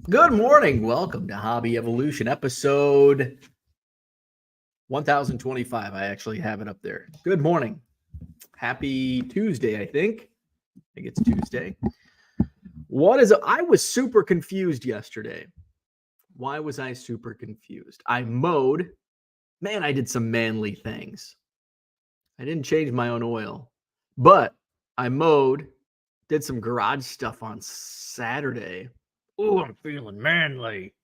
Good morning. Welcome to Hobby Evolution, episode 1025. I actually have it up there. Good morning. Happy Tuesday, I think. I think it's Tuesday. I was super confused yesterday. Why was I super confused? I mowed. Man, I did some manly things. I didn't change my own oil, but I mowed, did some garage stuff on Saturday. Oh, I'm feeling manly.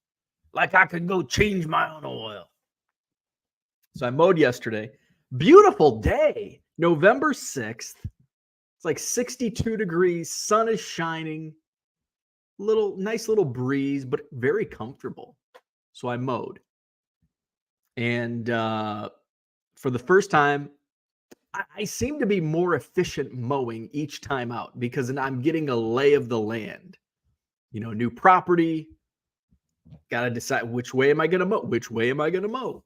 Like I could go change my own oil. So I mowed yesterday. Beautiful day, November 6th. It's like 62 degrees. Sun is shining. Nice little breeze, but very comfortable. So I mowed. And for the first time, I seem to be more efficient mowing each time out because I'm getting a lay of the land. New property. Got to decide which way am I going to mow? Which way am I going to mow?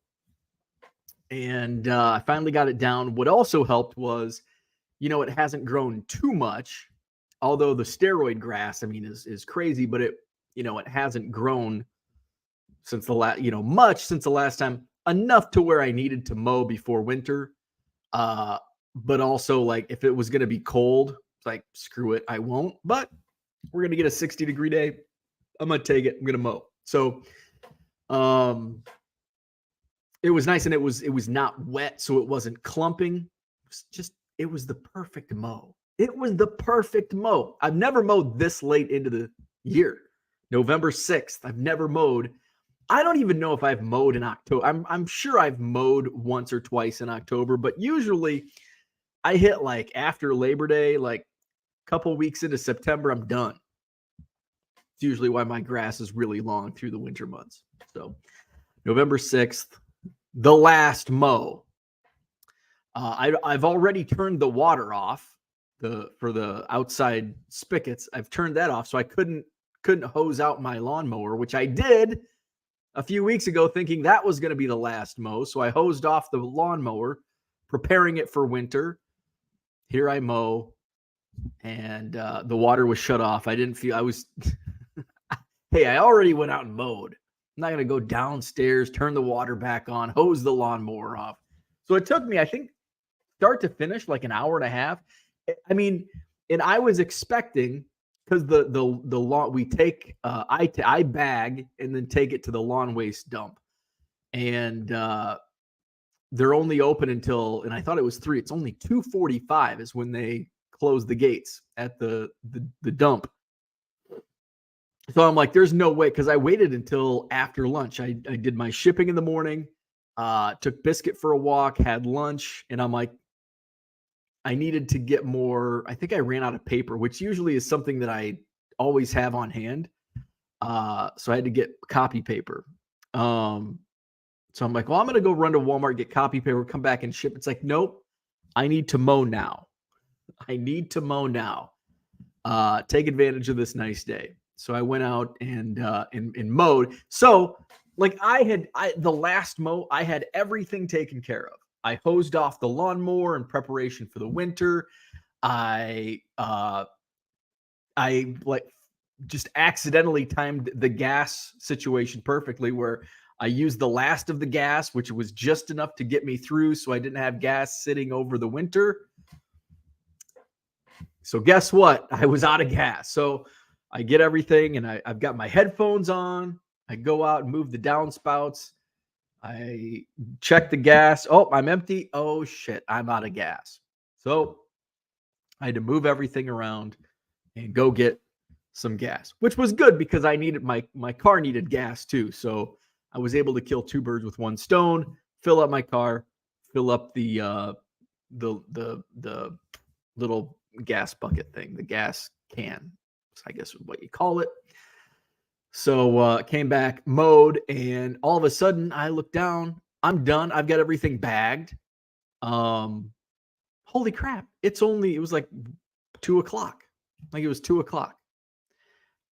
And I finally got it down. What also helped was, it hasn't grown too much, although the steroid grass, is crazy, but it hasn't grown since the last time, enough to where I needed to mow before winter. But also, like, if it was going to be cold, it's like, screw it, I won't. But we're going to get a 60-degree day. I'm going to take it. I'm going to mow. So, it was nice, and it was not wet, so it wasn't clumping. It was the perfect mow. It was the perfect mow. I've never mowed this late into the year. November 6th. I've never mowed. I don't even know if I've mowed in October. I'm sure I've mowed once or twice in October, but usually I hit like after Labor Day, like a couple weeks into September, I'm done. It's usually why my grass is really long through the winter months. So November 6th, the last mow. I've already turned the water off for the outside spigots. I've turned that off, so I couldn't hose out my lawnmower, which I did a few weeks ago, thinking that was going to be the last mow. So I hosed off the lawnmower, preparing it for winter. Here I mow, and the water was shut off. Hey, I already went out and mowed. I'm not going to go downstairs, turn the water back on, hose the lawnmower off. So it took me, I think, start to finish, like an hour and a half. And I was expecting, because the lawn we take, I bag and then take it to the lawn waste dump, and they're only open until, and I thought it was 3. It's only 2:45 is when they close the gates at the dump. So I'm like, there's no way, because I waited until after lunch. I did my shipping in the morning, took Biscuit for a walk, had lunch, and I'm like, I needed to get more. I think I ran out of paper, which usually is something that I always have on hand. So I had to get copy paper. So I'm like, well, I'm going to go run to Walmart, get copy paper, come back and ship. It's like, nope, I need to mow now. I need to mow now. Take advantage of this nice day. So I went out and mowed. So like the last mow, I had everything taken care of. I hosed off the lawnmower in preparation for the winter. I like just accidentally timed the gas situation perfectly, where I used the last of the gas, which was just enough to get me through, so I didn't have gas sitting over the winter. So guess what? I was out of gas. So I get everything, and I've got my headphones on. I go out and move the downspouts. I check the gas. Oh, I'm empty. Oh, shit, I'm out of gas. So I had to move everything around and go get some gas, which was good because I needed my car needed gas too. So I was able to kill 2 birds with 1 stone, fill up my car, fill up the little gas bucket thing, the gas can, I guess is what you call it. So came back, mowed, and all of a sudden I look down. I'm done. I've got everything bagged. Holy crap. It was like 2 o'clock. Like it was 2 o'clock.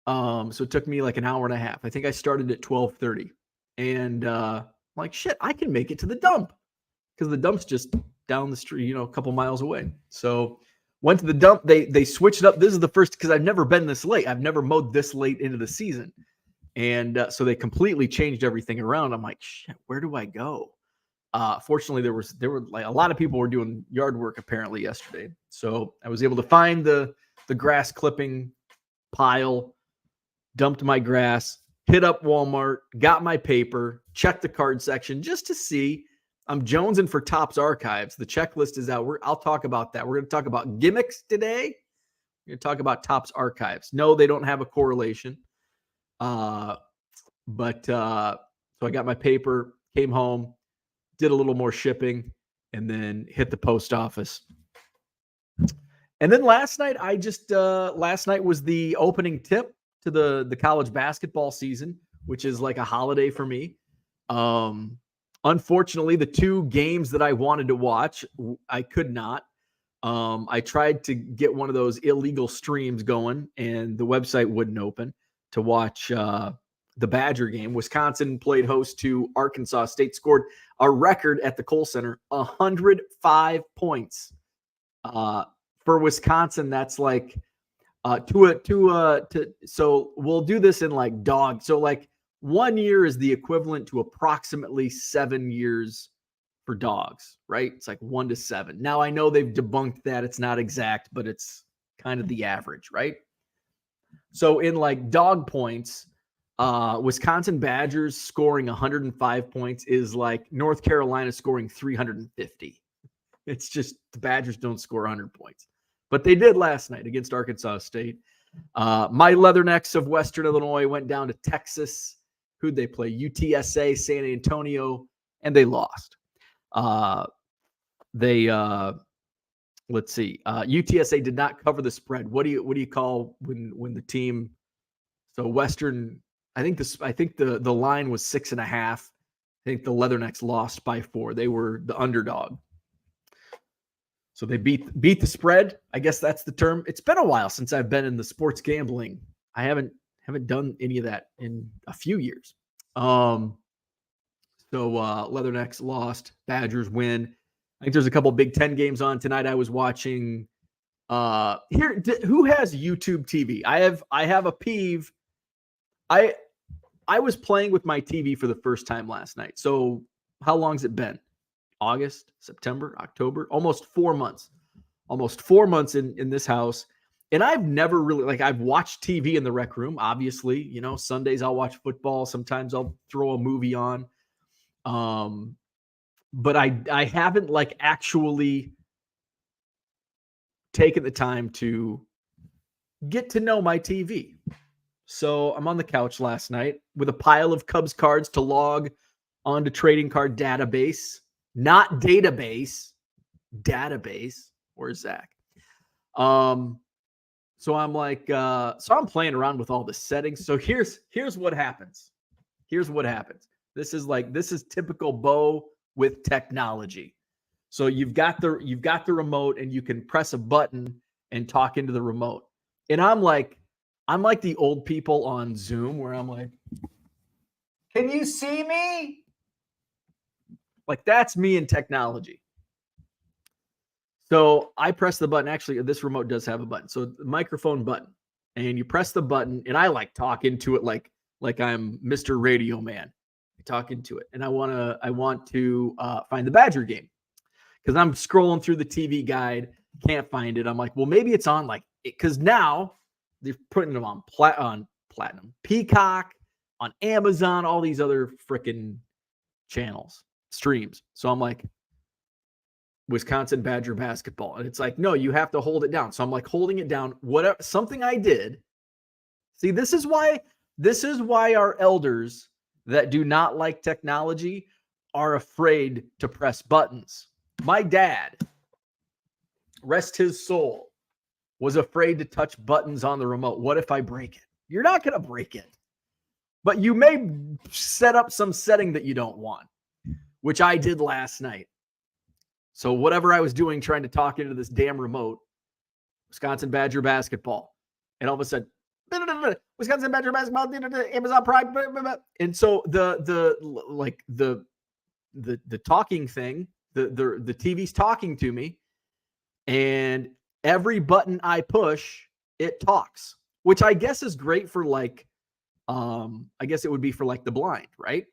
So it took me like an hour and a half. I think I started at 12:30. And I'm like, shit, I can make it to the dump. Because the dump's just down the street, a couple miles away. So went to the dump. They switched it up. This is the first, because I've never been this late. I've never mowed this late into the season. And so they completely changed everything around. I'm like, shit, where do I go? Fortunately, there were like a lot of people were doing yard work apparently yesterday. So I was able to find the grass clipping pile, dumped my grass, hit up Walmart, got my paper, checked the card section just to see. I'm jonesing for Topps Archives. The checklist is out. I'll talk about that. We're going to talk about gimmicks today. We're going to talk about Topps Archives. No, they don't have a correlation. So I got my paper, came home, did a little more shipping, and then hit the post office. And then last night, last night was the opening tip to the college basketball season, which is like a holiday for me. Unfortunately, the two games that I wanted to watch, I could not. I tried to get one of those illegal streams going, and the website wouldn't open to watch the Badger game. Wisconsin played host to Arkansas State, scored a record at the Kohl Center, 105 points. For Wisconsin, that's like so we'll do this in like dog. So like 1 year is the equivalent to approximately 7 years for dogs, right? It's like 1 to 7. Now I know they've debunked that. It's not exact, but it's kind of the average, right? So in like dog points, Wisconsin Badgers scoring 105 points is like North Carolina scoring 350. It's just the Badgers don't score 100 points. But they did last night against Arkansas State. My Leathernecks of Western Illinois went down to Texas. Who'd they play? UTSA, San Antonio, and they lost. Let's see. UTSA did not cover the spread. What do you call when the team? So Western, I think the line was 6.5. I think the Leathernecks lost by 4. They were the underdog. So they beat the spread. I guess that's the term. It's been a while since I've been in the sports gambling. I haven't done any of that in a few years. So Leathernecks lost, Badgers win. I think there's a couple Big Ten games on tonight. I was watching who has YouTube TV? I have a peeve. I was playing with my TV for the first time last night. So how long's it been? August, September, October, almost 4 months. Almost 4 months in this house. And I've never really, I've watched TV in the rec room, obviously. Sundays I'll watch football. Sometimes I'll throw a movie on. But I haven't actually taken the time to get to know my TV. So I'm on the couch last night with a pile of Cubs cards to log onto trading card database. Not database. Where's Zach? So I'm I'm playing around with all the settings. So here's what happens. This is typical Bo with technology. So you've got the remote and you can press a button and talk into the remote. And I'm like the old people on Zoom where I'm like, can you see me? That's me in technology. So I press the button. Actually, this remote does have a button. So the microphone button. And you press the button, and I talk into it like I'm Mr. Radio Man. I talk into it. And I want to find the Badger game. Because I'm scrolling through the TV guide, can't find it. I'm like, well, maybe it's on because now they're putting them on Platinum, Peacock, on Amazon, all these other freaking channels. Streams. So I'm like, Wisconsin Badger basketball. And it's like, no, you have to hold it down. So I'm holding it down. Whatever, something I did. See, this is why our elders that do not like technology are afraid to press buttons. My dad, rest his soul, was afraid to touch buttons on the remote. What if I break it? You're not going to break it. But you may set up some setting that you don't want, which I did last night. So whatever I was doing, trying to talk into this damn remote, Wisconsin Badger basketball, and all of a sudden, Wisconsin Badger basketball, Amazon Prime, and so the talking thing, the TV's talking to me, and every button I push, it talks, which I guess is great for I guess it would be for like the blind, right?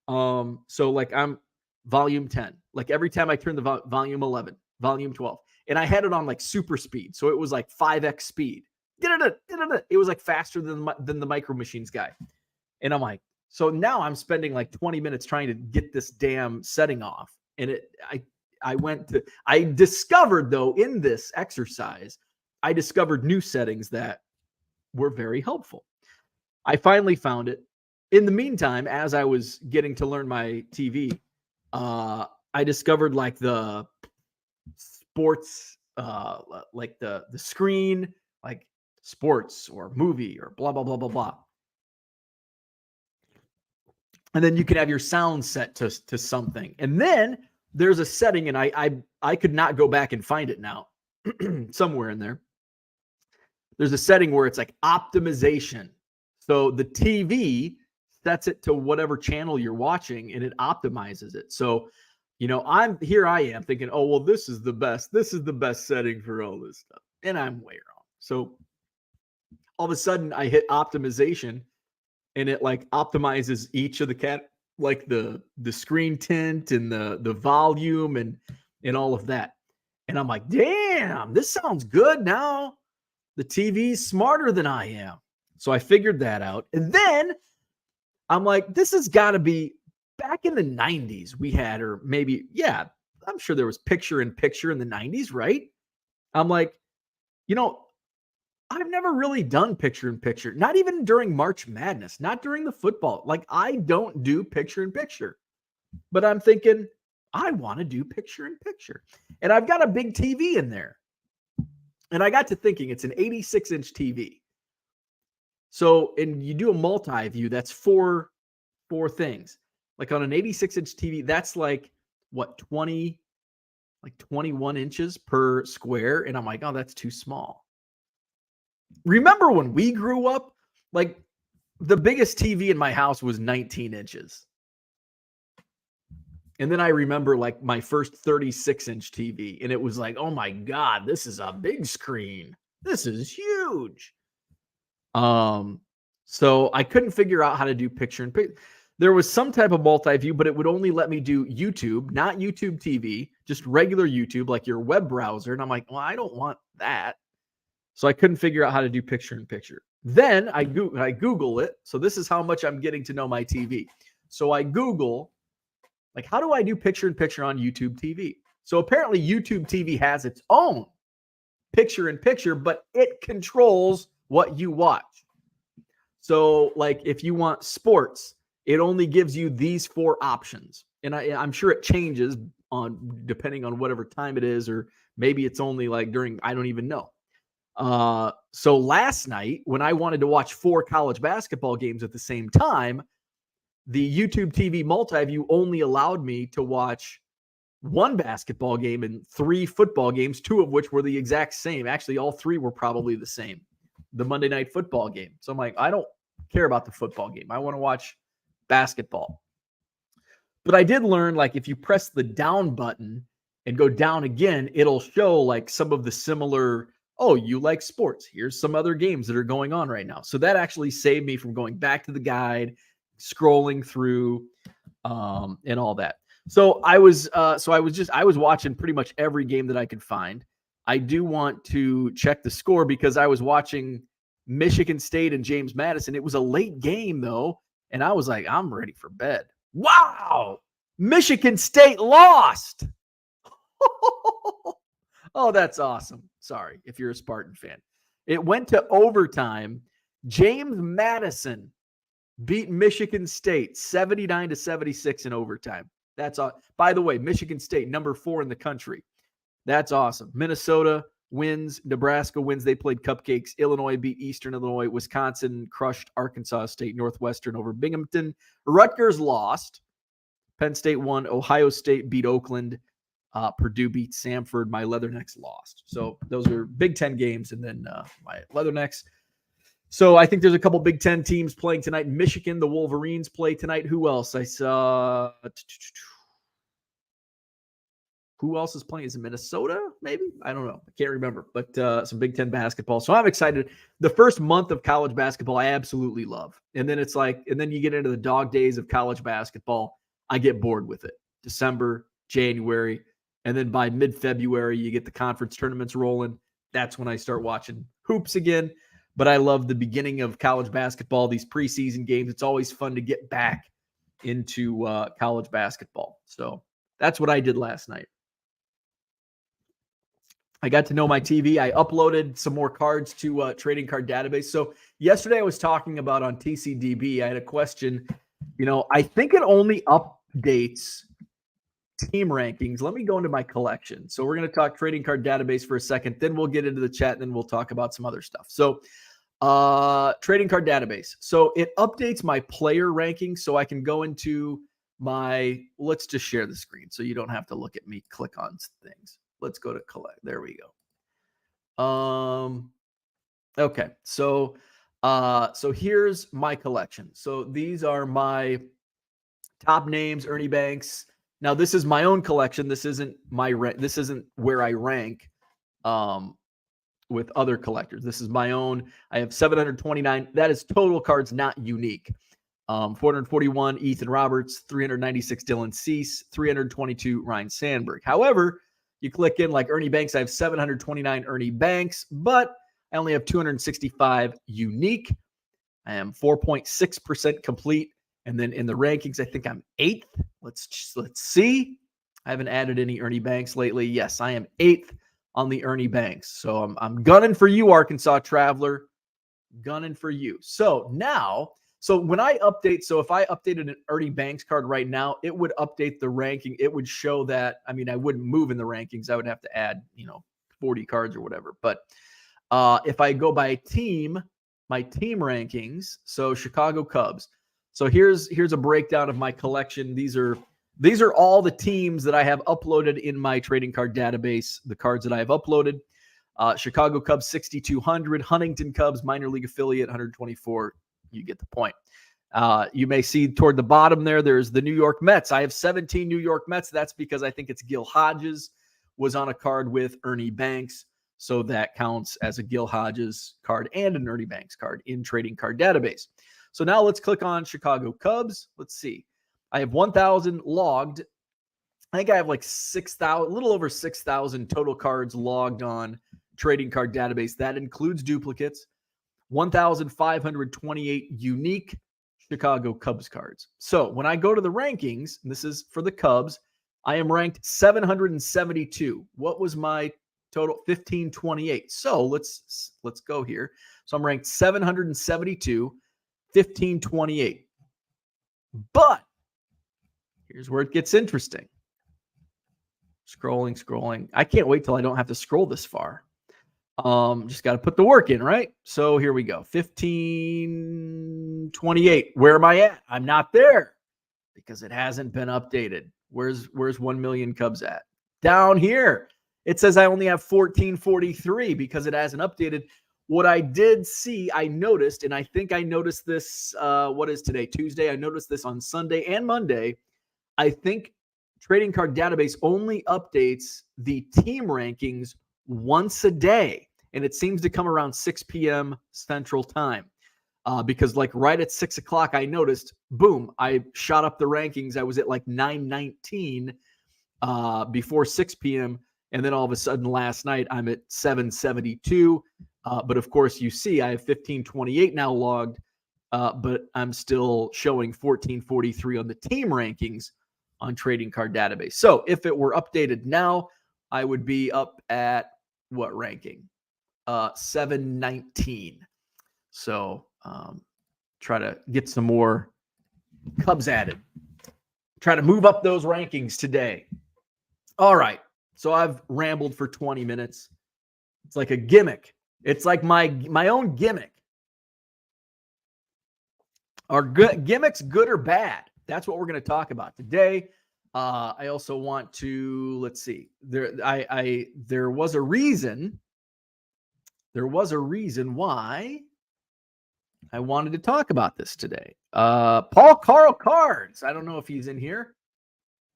So like I'm volume 10. Like every time I turn the volume 11, volume 12, and I had it on like super speed. So it was like 5x speed. It was like faster than the Micro Machines guy. And I'm like, so now I'm spending like 20 minutes trying to get this damn setting off. And I discovered though in this exercise, I discovered new settings that were very helpful. I finally found it. In the meantime, as I was getting to learn my TV, I discovered like the sports, like the screen, like sports or movie or blah, blah, blah, blah, blah. And then you can have your sound set to something. And then there's a setting, and I could not go back and find it now. Somewhere in there. There's a setting where it's like optimization. So the TV sets it to whatever channel you're watching and it optimizes it. So, I am thinking, oh, well, this is the best. This is the best setting for all this stuff. And I'm way wrong. So all of a sudden I hit optimization and it like optimizes each of the like the screen tint and the volume and all of that. And I'm like, damn, this sounds good now. The TV's smarter than I am. So I figured that out. And then I'm like, this has got to be back in the 90s we had, or maybe, yeah, I'm sure there was picture in picture in the 90s, right? I'm like, I've never really done picture in picture, not even during March Madness, not during the football. Like, I don't do picture in picture. But I'm thinking, I want to do picture in picture. And I've got a big TV in there. And I got to thinking, it's an 86-inch TV. So, and you do a multi-view, that's four things. Like on an 86-inch TV, that's like, what, 21 inches per square? And I'm like, oh, that's too small. Remember when we grew up, like the biggest TV in my house was 19 inches. And then I remember like my first 36-inch TV, and it was like, oh my God, this is a big screen. This is huge. So I couldn't figure out how to do picture in picture. There was some type of multi-view, but it would only let me do YouTube, not YouTube TV, just regular YouTube, like your web browser. And I'm like, well, I don't want that. So I couldn't figure out how to do picture in picture. Then I Google it. So this is how much I'm getting to know my TV. So I Google, like, how do I do picture in picture on YouTube TV? So apparently YouTube TV has its own picture in picture, but it controls what you watch. So like if you want sports, it only gives you these 4 options. And I'm sure it changes depending on whatever time it is, or maybe it's only like during, I don't even know. So last night when I wanted to watch 4 college basketball games at the same time, the YouTube TV multi-view only allowed me to watch 1 basketball game and 3 football games, 2 of which were the exact same. Actually, all 3 were probably the same. The Monday night football game. So I'm like, I don't care about the football game. I want to watch basketball. But I did learn, like, if you press the down button and go down again, it'll show like some of the similar, oh, you like sports. Here's some other games that are going on right now. So that actually saved me from going back to the guide, scrolling through, and all that. So I was watching pretty much every game that I could find. I do want to check the score because I was watching Michigan State and James Madison. It was a late game though, and I was like, I'm ready for bed. Wow, Michigan State lost. Oh, that's awesome. Sorry if you're a Spartan fan. It went to overtime. James Madison beat Michigan State 79-76 in overtime. That's all. By the way, Michigan State, number 4 in the country. That's awesome. Minnesota wins. Nebraska wins. They played cupcakes. Illinois beat Eastern Illinois. Wisconsin crushed Arkansas State. Northwestern over Binghamton. Rutgers lost. Penn State won. Ohio State beat Oakland. Purdue beat Samford. My Leathernecks lost. So those are Big Ten games. And then my Leathernecks. So I think there's a couple Big Ten teams playing tonight. Michigan, the Wolverines play tonight. Who else? I saw who else is playing? Is it Minnesota? Maybe? I don't know. I can't remember. But some Big Ten basketball. So I'm excited. The first month of college basketball, I absolutely love. And then it's like, and then you get into the dog days of college basketball. I get bored with it. December, January, and then by mid-February, you get the conference tournaments rolling. That's when I start watching hoops again. But I love the beginning of college basketball, these preseason games. It's always fun to get back into college basketball. So that's what I did last night. I got to know my TV. I uploaded some more cards to Trading Card Database. So yesterday I was talking about on TCDB, I had a question. I think it only updates team rankings. Let me go into my collection. So we're going to talk Trading Card Database for a second. Then we'll get into the chat, and then we'll talk about some other stuff. So Trading Card Database. So it updates my player rankings, so I can go into let's just share the screen so you don't have to look at me click on things. Let's go to collect. There we go. Okay. So here's my collection. So these are my top names, Ernie Banks. Now this is my own collection. This isn't this isn't where I rank with other collectors. This is my own. I have 729. That is total cards, not unique. 441 Ethan Roberts, 396 Dylan Cease, 322 Ryan Sandberg. However, you click in like Ernie Banks, I have 729 Ernie Banks, but I only have 265 unique. I am 4.6% complete. And then in the rankings, I think I'm 8th. Let's see. I haven't added any Ernie Banks lately. Yes, I am 8th on the Ernie Banks. So I'm gunning for you, Arkansas Traveler. Gunning for you. So now, when I update, if I updated an Ernie Banks card right now, it would update the ranking. It would show that, I wouldn't move in the rankings. I would have to add, 40 cards or whatever. But if I go by team, my team rankings, so Chicago Cubs. So here's a breakdown of my collection. These are all the teams that I have uploaded in my trading card database, the cards that I have uploaded. Chicago Cubs 6,200, Huntington Cubs minor league affiliate 124. You get the point. You may see toward the bottom there's the New York Mets. I have 17 New York Mets. That's because I think it's Gil Hodges was on a card with Ernie Banks. So that counts as a Gil Hodges card and an Ernie Banks card in Trading Card Database. So now let's click on Chicago Cubs. Let's see. I have 1,000 logged. I think I have like 6,000, a little over 6,000 total cards logged on Trading Card Database. That includes duplicates. 1,528 unique Chicago Cubs cards. So when I go to the rankings, and this is for the Cubs, I am ranked 772. What was my total? 1,528. So let's go here. So I'm ranked 772, 1,528. But here's where it gets interesting. Scrolling. I can't wait till I don't have to scroll this far. Just got to put the work in, right? So here we go. 1,528. Where am I at? I'm not there because it hasn't been updated. Where's 1 million Cubs at? Down here. It says I only have 1,443 because it hasn't updated. What I did see, I noticed, and I think I noticed this, what is today? Tuesday. I noticed this on Sunday and Monday. I think Trading Card Database only updates the team rankings once a day. And it seems to come around 6 p.m. Central Time. Because like right at 6 o'clock, I noticed, boom, I shot up the rankings. I was at like 919 before 6 p.m. And then all of a sudden last night, I'm at 772. But of course, you see I have 1,528 now logged, but I'm still showing 1,443 on the team rankings on Trading Card Database. So if it were updated now, I would be up at what ranking? 719. So try to get some more Cubs added. Try to move up those rankings today. All right. So I've rambled for 20 minutes. It's like a gimmick. It's like my own gimmick. Are gimmicks good or bad? That's what we're going to talk about today. I also want to, let's see. There was a reason. There was a reason why I wanted to talk about this today. Paul Carl Cards. I don't know if he's in here,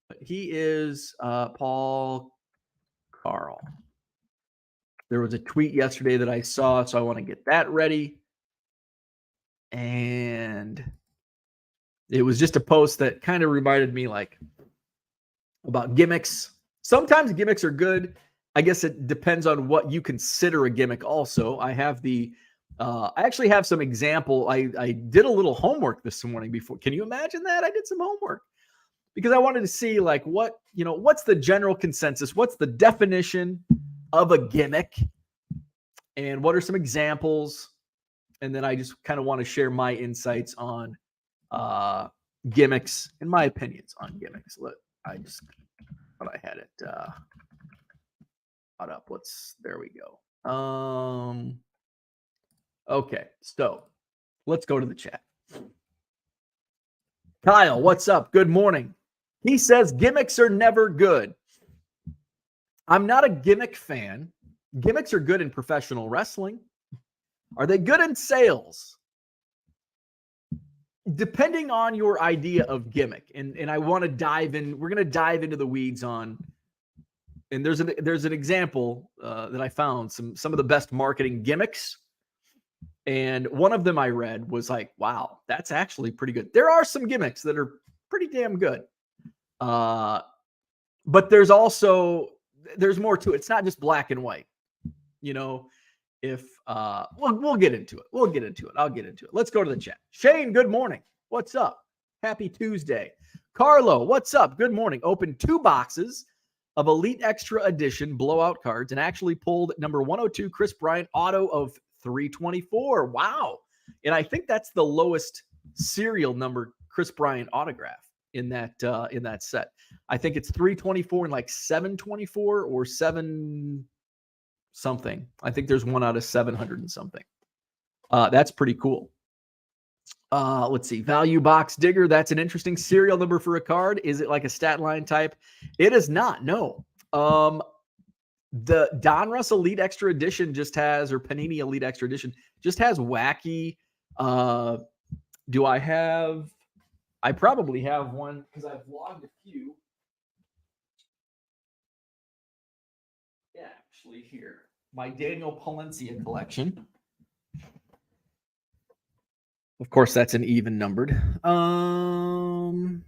but he is Paul Carl. There was a tweet yesterday that I saw, so I want to get that ready. And it was just a post that kind of reminded me like about gimmicks. Sometimes gimmicks are good. I guess it depends on what you consider a gimmick also. I actually have some example. I did a little homework this morning before. Can you imagine that? I did some homework because I wanted to see like what's the general consensus? What's the definition of a gimmick? And what are some examples? And then I just kind of want to share my insights on gimmicks and my opinions on gimmicks. I had it caught up. There we go. Okay, so let's go to the chat. Kyle, what's up? Good morning. He says gimmicks are never good. I'm not a gimmick fan. Gimmicks are good in professional wrestling. Are they good in sales? Depending on your idea of gimmick, and I want to dive in. We're going to dive into the weeds on. And there's an example that I found some of the best marketing gimmicks, and one of them I read was like, wow, that's actually pretty good. There are some gimmicks that are pretty damn good, but there's more to it. It's not just black and white. If we'll get into it. I'll get into it. Let's go to the chat. Shane, good morning. What's up? Happy Tuesday. Carlo, what's up? Good morning. Opened 2 boxes of Elite Extra Edition blowout cards and actually pulled number 102 Chris Bryant auto of 324. Wow. And I think that's the lowest serial number Chris Bryant autograph in that set. I think it's 324 and like 724 or 7 something. I think there's one out of 700 and something. That's pretty cool. Let's see. Value Box Digger. That's an interesting serial number for a card. Is it like a stat line type? It is not. No. The Donruss Elite Extra Edition just has, or Panini Elite Extra Edition just has wacky. I probably have one because I've logged a few. Yeah, actually here. My Daniel Palencia collection. Of course, that's an even numbered. Well,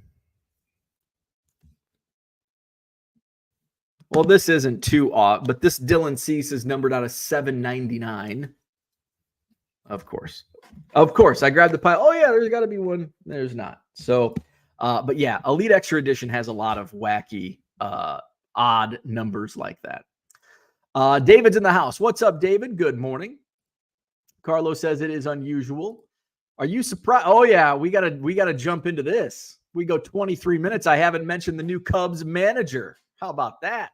this isn't too odd, but this Dylan Cease is numbered out of 799. Of course. I grabbed the pile. Oh, yeah, there's got to be one. There's not. So, but yeah, Elite Extra Edition has a lot of wacky, odd numbers like that. David's in the house. What's up, David? Good morning. Carlos says it is unusual. Are you surprised? Oh yeah, we gotta jump into this. We go 23 minutes. I haven't mentioned the new Cubs manager. How about that?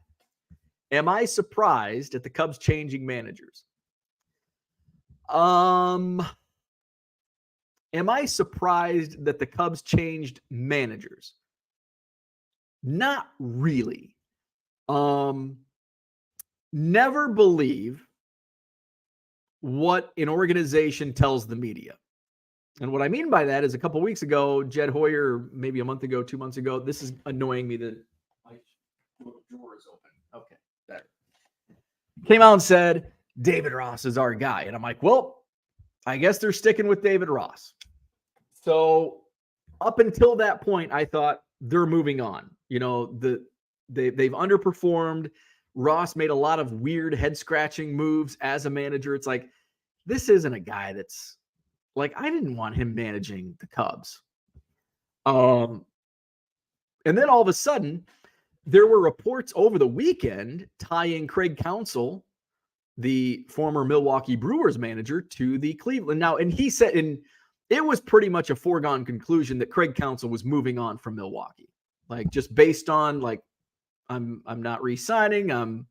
Am I surprised at the Cubs changing managers? Am I surprised that the Cubs changed managers? Not really. Never believe what an organization tells the media. And what I mean by that is a couple weeks ago, Jed Hoyer, maybe a month ago, 2 months ago, this is annoying me that my drawer is open. Okay, better. Came out and said, David Ross is our guy. And I'm like, well, I guess they're sticking with David Ross. So up until that point, I thought they're moving on. They've underperformed. Ross made a lot of weird head-scratching moves as a manager. It's like, this isn't a guy that's like, I didn't want him managing the Cubs. And then all of a sudden, there were reports over the weekend tying Craig Counsell, the former Milwaukee Brewers manager, to the Cleveland. Now, and he said, and it was pretty much a foregone conclusion that Craig Counsell was moving on from Milwaukee. Like, just based on, like, I'm not re-signing. I'm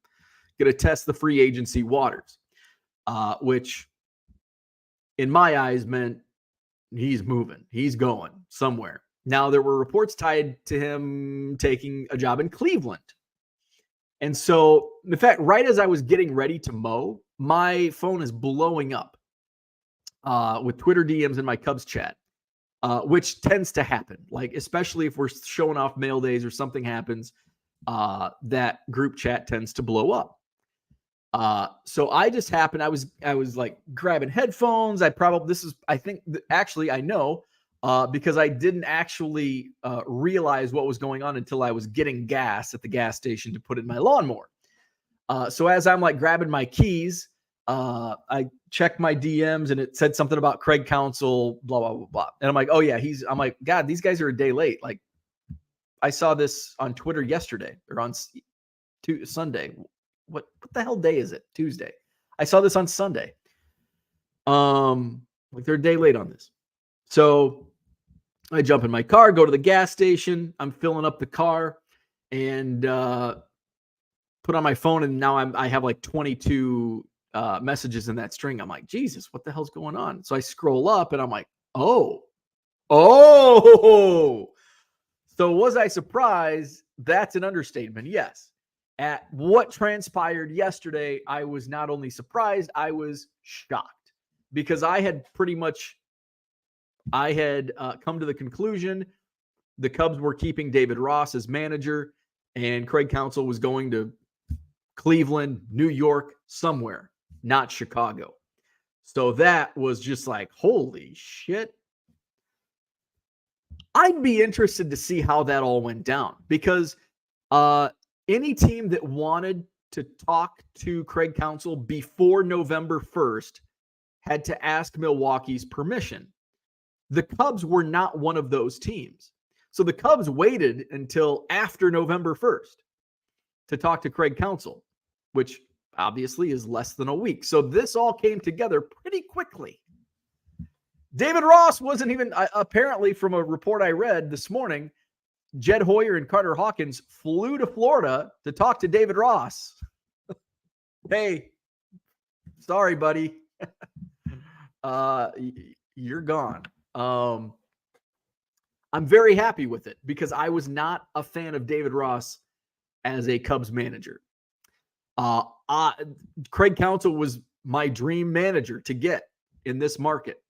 going to test the free agency waters, which in my eyes meant he's moving. He's going somewhere. Now, there were reports tied to him taking a job in Cleveland. And so, in fact, right as I was getting ready to mow, my phone is blowing up with Twitter DMs in my Cubs chat, which tends to happen. Like, especially if we're showing off mail days or something happens, that group chat tends to blow up. So I just happened, I was like grabbing headphones. Actually I know, because I didn't actually realize what was going on until I was getting gas at the gas station to put in my lawnmower. So as I'm like grabbing my keys, I checked my DMs and it said something about Craig Counsell, blah, blah, blah, blah. And I'm like, oh yeah, I'm like, God, these guys are a day late. Like I saw this on Twitter yesterday or on Sunday. What the hell day is it? Tuesday. I saw this on Sunday. Like they're a day late on this. So I jump in my car, go to the gas station. I'm filling up the car and put on my phone. And now I have like 22 messages in that string. I'm like, Jesus, what the hell's going on? So I scroll up and I'm like, oh. So was I surprised? That's an understatement. Yes. At what transpired yesterday, I was not only surprised, I was shocked because I had come to the conclusion the Cubs were keeping David Ross as manager and Craig Counsell was going to Cleveland, New York, somewhere, not Chicago. So that was just like, holy shit. I'd be interested to see how that all went down because any team that wanted to talk to Craig Counsell before November 1st had to ask Milwaukee's permission. The Cubs were not one of those teams. So the Cubs waited until after November 1st to talk to Craig Counsell, which obviously is less than a week. So this all came together pretty quickly. David Ross wasn't even, apparently from a report I read this morning, Jed Hoyer and Carter Hawkins flew to Florida to talk to David Ross. Hey, sorry, buddy. You're gone. I'm very happy with it because I was not a fan of David Ross as a Cubs manager. Craig Counsell was my dream manager to get in this market.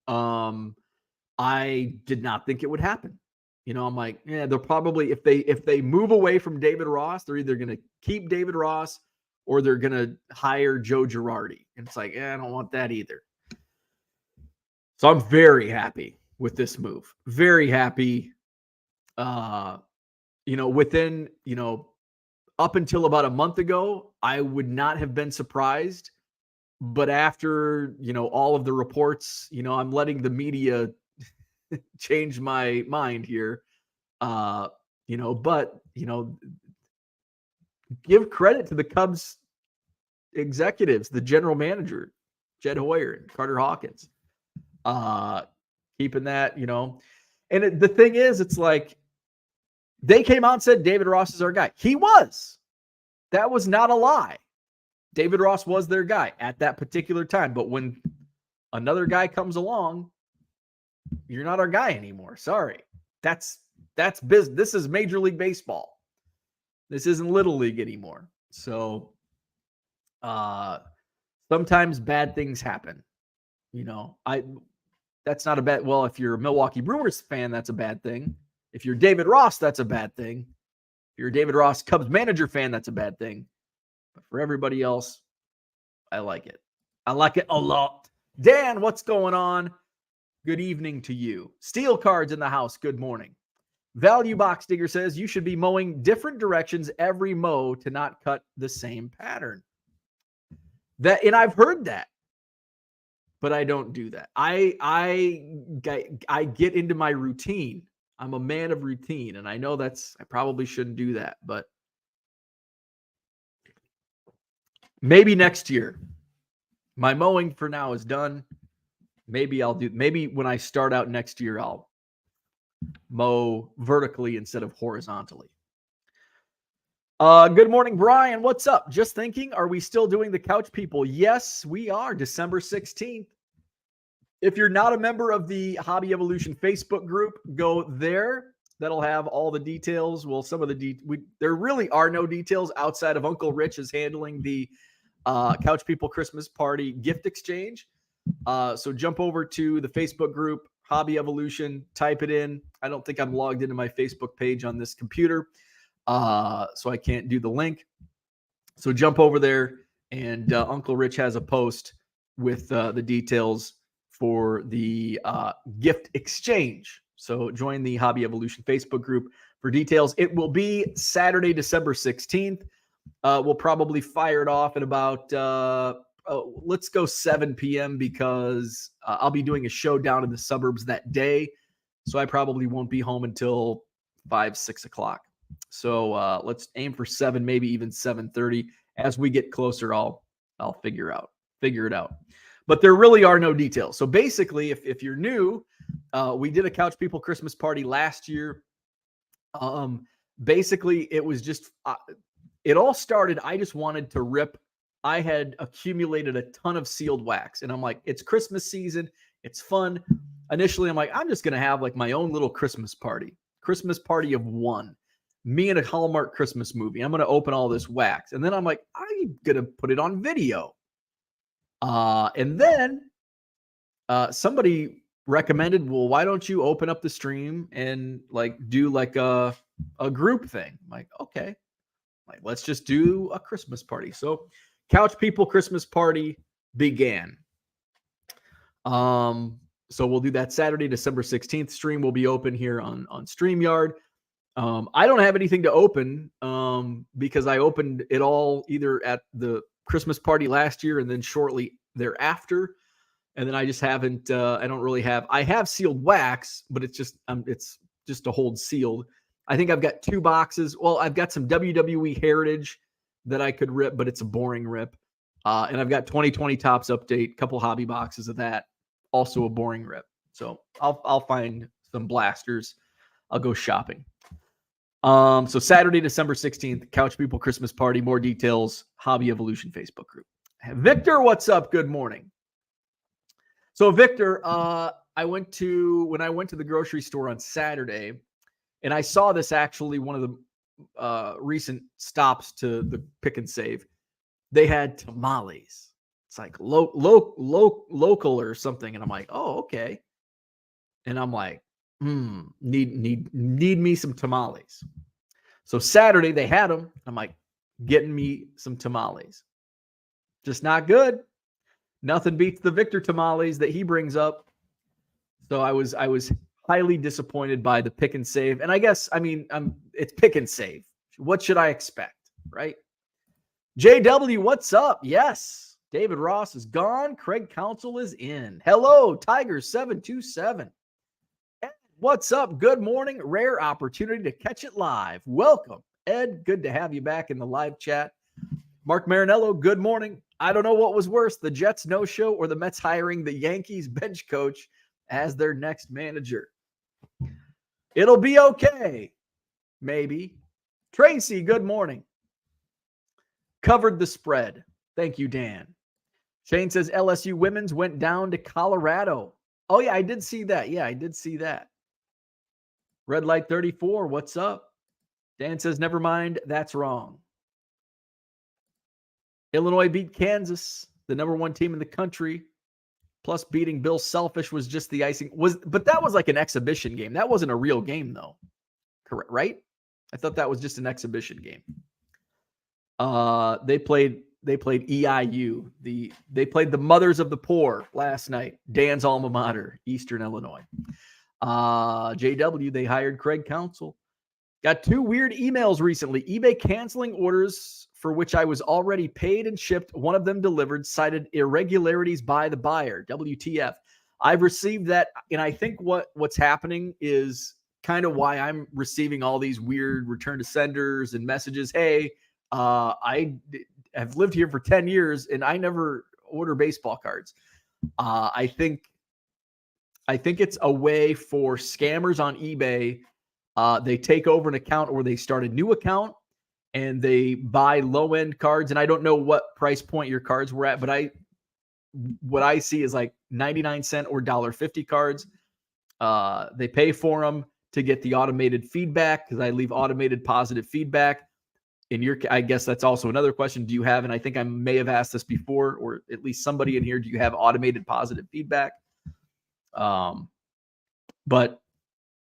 I did not think it would happen. You know, I'm like, yeah, they'll probably, if they move away from David Ross, they're either going to keep David Ross or they're going to hire Joe Girardi. And it's like, I don't want that either. So I'm very happy with this move. Very happy. Within, up until about a month ago, I would not have been surprised. But after, all of the reports, I'm letting the media change my mind here. Give credit to the Cubs executives, the general manager, Jed Hoyer and Carter Hawkins, keeping that, and the thing is, it's like they came out and said, David Ross is our guy. He was. That was not a lie. David Ross was their guy at that particular time. But when another guy comes along, you're not our guy anymore. Sorry. That's business. This is Major League Baseball. This isn't Little League anymore. So sometimes bad things happen. That's not a bad. Well, if you're a Milwaukee Brewers fan, that's a bad thing. If you're David Ross, that's a bad thing. If you're a David Ross Cubs manager fan, that's a bad thing. But for everybody else, I like it. I like it a lot. Dan, what's going on? Good evening to you. Steel Cards in the house. Good morning. Value Box Digger says you should be mowing different directions every mow to not cut the same pattern. And I've heard that, but I don't do that. I get into my routine. I'm a man of routine, and I know I probably shouldn't do that, but maybe next year. My mowing for now is done. Maybe when I start out next year, I'll mow vertically instead of horizontally. Good morning, Brian. What's up? Just thinking, are we still doing the Couch People? Yes, we are. December 16th. If you're not a member of the Hobby Evolution Facebook group, go there. That'll have all the details. Well, some of there really are no details outside of Uncle Rich is handling the Couch People Christmas Party gift exchange. So jump over to the Facebook group, Hobby Evolution, type it in. I don't think I'm logged into my Facebook page on this computer. so I can't do the link. So jump over there, and Uncle Rich has a post with the details for the gift exchange. So join the Hobby Evolution Facebook group for details. It will be Saturday, December 16th. We'll probably fire it off at about, let's go 7 p.m. because I'll be doing a show down in the suburbs that day. So I probably won't be home until 5, 6 o'clock. So let's aim for 7, maybe even 7:30. As we get closer, I'll figure it out. But there really are no details. So basically, if you're new, we did a Couch People Christmas party last year. Basically, it was just it all started. I just wanted to rip. I had accumulated a ton of sealed wax, and I'm like, it's Christmas season. It's fun. Initially, I'm like, I'm just gonna have like my own little Christmas party of one. Me and a Hallmark Christmas movie. I'm going to open all this wax. And then I'm like, I'm going to put it on video. And then somebody recommended, well, why don't you open up the stream and like do like a group thing? I'm like, okay, like let's just do a Christmas party. So Couch People Christmas party began. So we'll do that Saturday, December 16th. Stream will be open here on StreamYard. I don't have anything to open because I opened it all either at the Christmas party last year and then shortly thereafter. And then I just haven't, I have sealed wax, but it's just to hold sealed. I think I've got 2 boxes. Well, I've got some WWE Heritage that I could rip, but it's a boring rip. And I've got 2020 Topps Update, a couple hobby boxes of that, also a boring rip. So I'll find some blasters. I'll go shopping. So Saturday, December 16th, Couch People Christmas party. More details, Hobby Evolution Facebook group. Victor, what's up? Good morning. So Victor, when I went to the grocery store on Saturday, and I saw this actually one of the recent stops to the Pick and Save. They had tamales. It's like local or something, and I'm like, oh, okay. And I'm like, need me some tamales. So Saturday they had them. I'm like, getting me some tamales. Just not good. Nothing beats the Victor tamales that he brings up. So I was highly disappointed by the Pick and Save. And I guess, it's Pick and Save. What should I expect, right? JW, what's up? Yes. David Ross is gone. Craig Counsell is in. Hello, Tiger727. What's up? Good morning. Rare opportunity to catch it live. Welcome, Ed. Good to have you back in the live chat. Mark Marinello, good morning. I don't know what was worse, the Jets no-show or the Mets hiring the Yankees bench coach as their next manager. It'll be okay. Maybe. Tracy, good morning. Covered the spread. Thank you, Dan. Shane says LSU women's went down to Colorado. Oh, yeah, I did see that. Red Light 34, what's up? Dan says, never mind, that's wrong. Illinois beat Kansas, the number 1 team in the country. Plus beating Bill Selfish was just the icing. But that was like an exhibition game. That wasn't a real game, though. Correct, right? I thought that was just an exhibition game. They played EIU. They played the Mothers of the Poor last night. Dan's alma mater, Eastern Illinois. JW, they hired Craig Counsell. Got 2 weird emails recently. eBay canceling orders for which I was already paid and shipped. One of them delivered, cited irregularities by the buyer. WTF. I've received that, and I think what's happening is kind of why I'm receiving all these weird return to senders and messages. Hey, I have lived here for 10 years and I never order baseball cards. I think it's a way for scammers on eBay. They take over an account or they start a new account and they buy low-end cards. And I don't know what price point your cards were at, but what I see is like 99-cent or $1.50 cards. They pay for them to get the automated feedback because I leave automated positive feedback. I guess that's also another question. Do you have, and I think I may have asked this before, or at least somebody in here, do you have automated positive feedback? But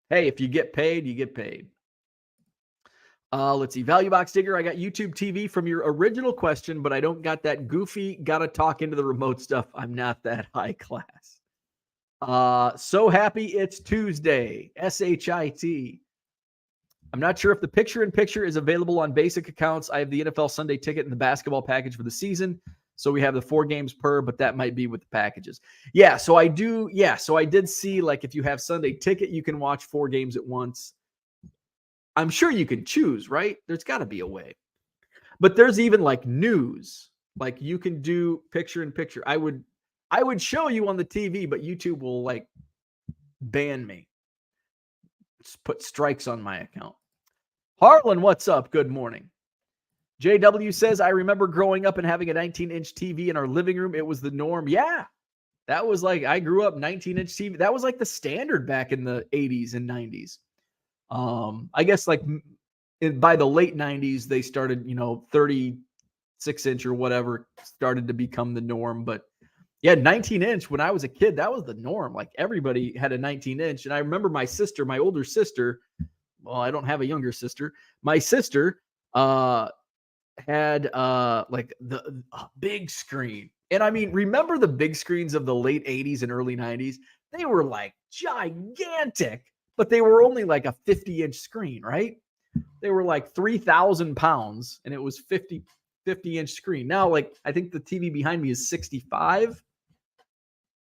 hey, if you get paid, you get paid. Let's see. Value Box Digger, I got YouTube TV from your original question, but I don't got that goofy, gotta talk into the remote stuff. I'm not that high class. So happy it's Tuesday. SHIT. I'm not sure if the picture-in-picture is available on basic accounts. I have the NFL Sunday ticket and the basketball package for the season. So we have the 4 games per, but that might be with the packages. Yeah, so I do. Yeah, so I did see, like, if you have Sunday ticket, you can watch 4 games at once. I'm sure you can choose, right? There's got to be a way. But there's even like news. Like you can do picture-in-picture. I would show you on the TV, but YouTube will like ban me. Just put strikes on my account. Harlan, what's up? Good morning. JW says, I remember growing up and having a 19-inch TV in our living room. It was the norm. Yeah, that was like, I grew up 19-inch TV. That was like the standard back in the 80s and 90s. I guess like by the late 90s, they started, 36-inch or whatever started to become the norm. But yeah, 19-inch when I was a kid, that was the norm. Like everybody had a 19-inch. And I remember my sister, my older sister, well, I don't have a younger sister. My sister had like the big screen. And I mean, remember the big screens of the late 80s and early 90s? They were like gigantic, but they were only like a 50-inch screen, right? They were like 3,000 pounds and it was 50-inch screen. Now, like, I think the TV behind me is 65.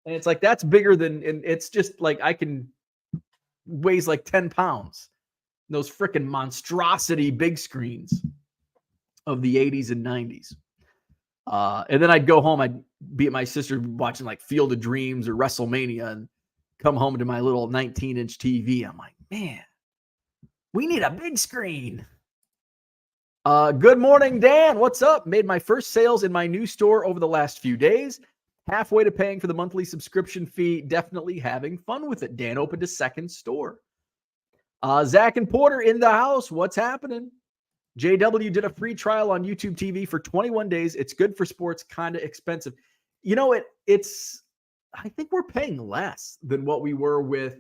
And it's like, that's bigger than, and it's just like, weighs like 10 pounds. Those freaking monstrosity big screens of the 80s and 90s. And then I'd go home, I'd be at my sister watching like Field of Dreams or WrestleMania and come home to my little 19-inch TV. I'm like, man, we need a big screen. Good morning, Dan. What's up? Made my first sales in my new store over the last few days. Halfway to paying for the monthly subscription fee. Definitely having fun with it. Dan opened a second store. Zach and Porter in the house. What's happening? JW did a free trial on YouTube TV for 21 days. It's good for sports, kind of expensive. It's I think we're paying less than what we were with.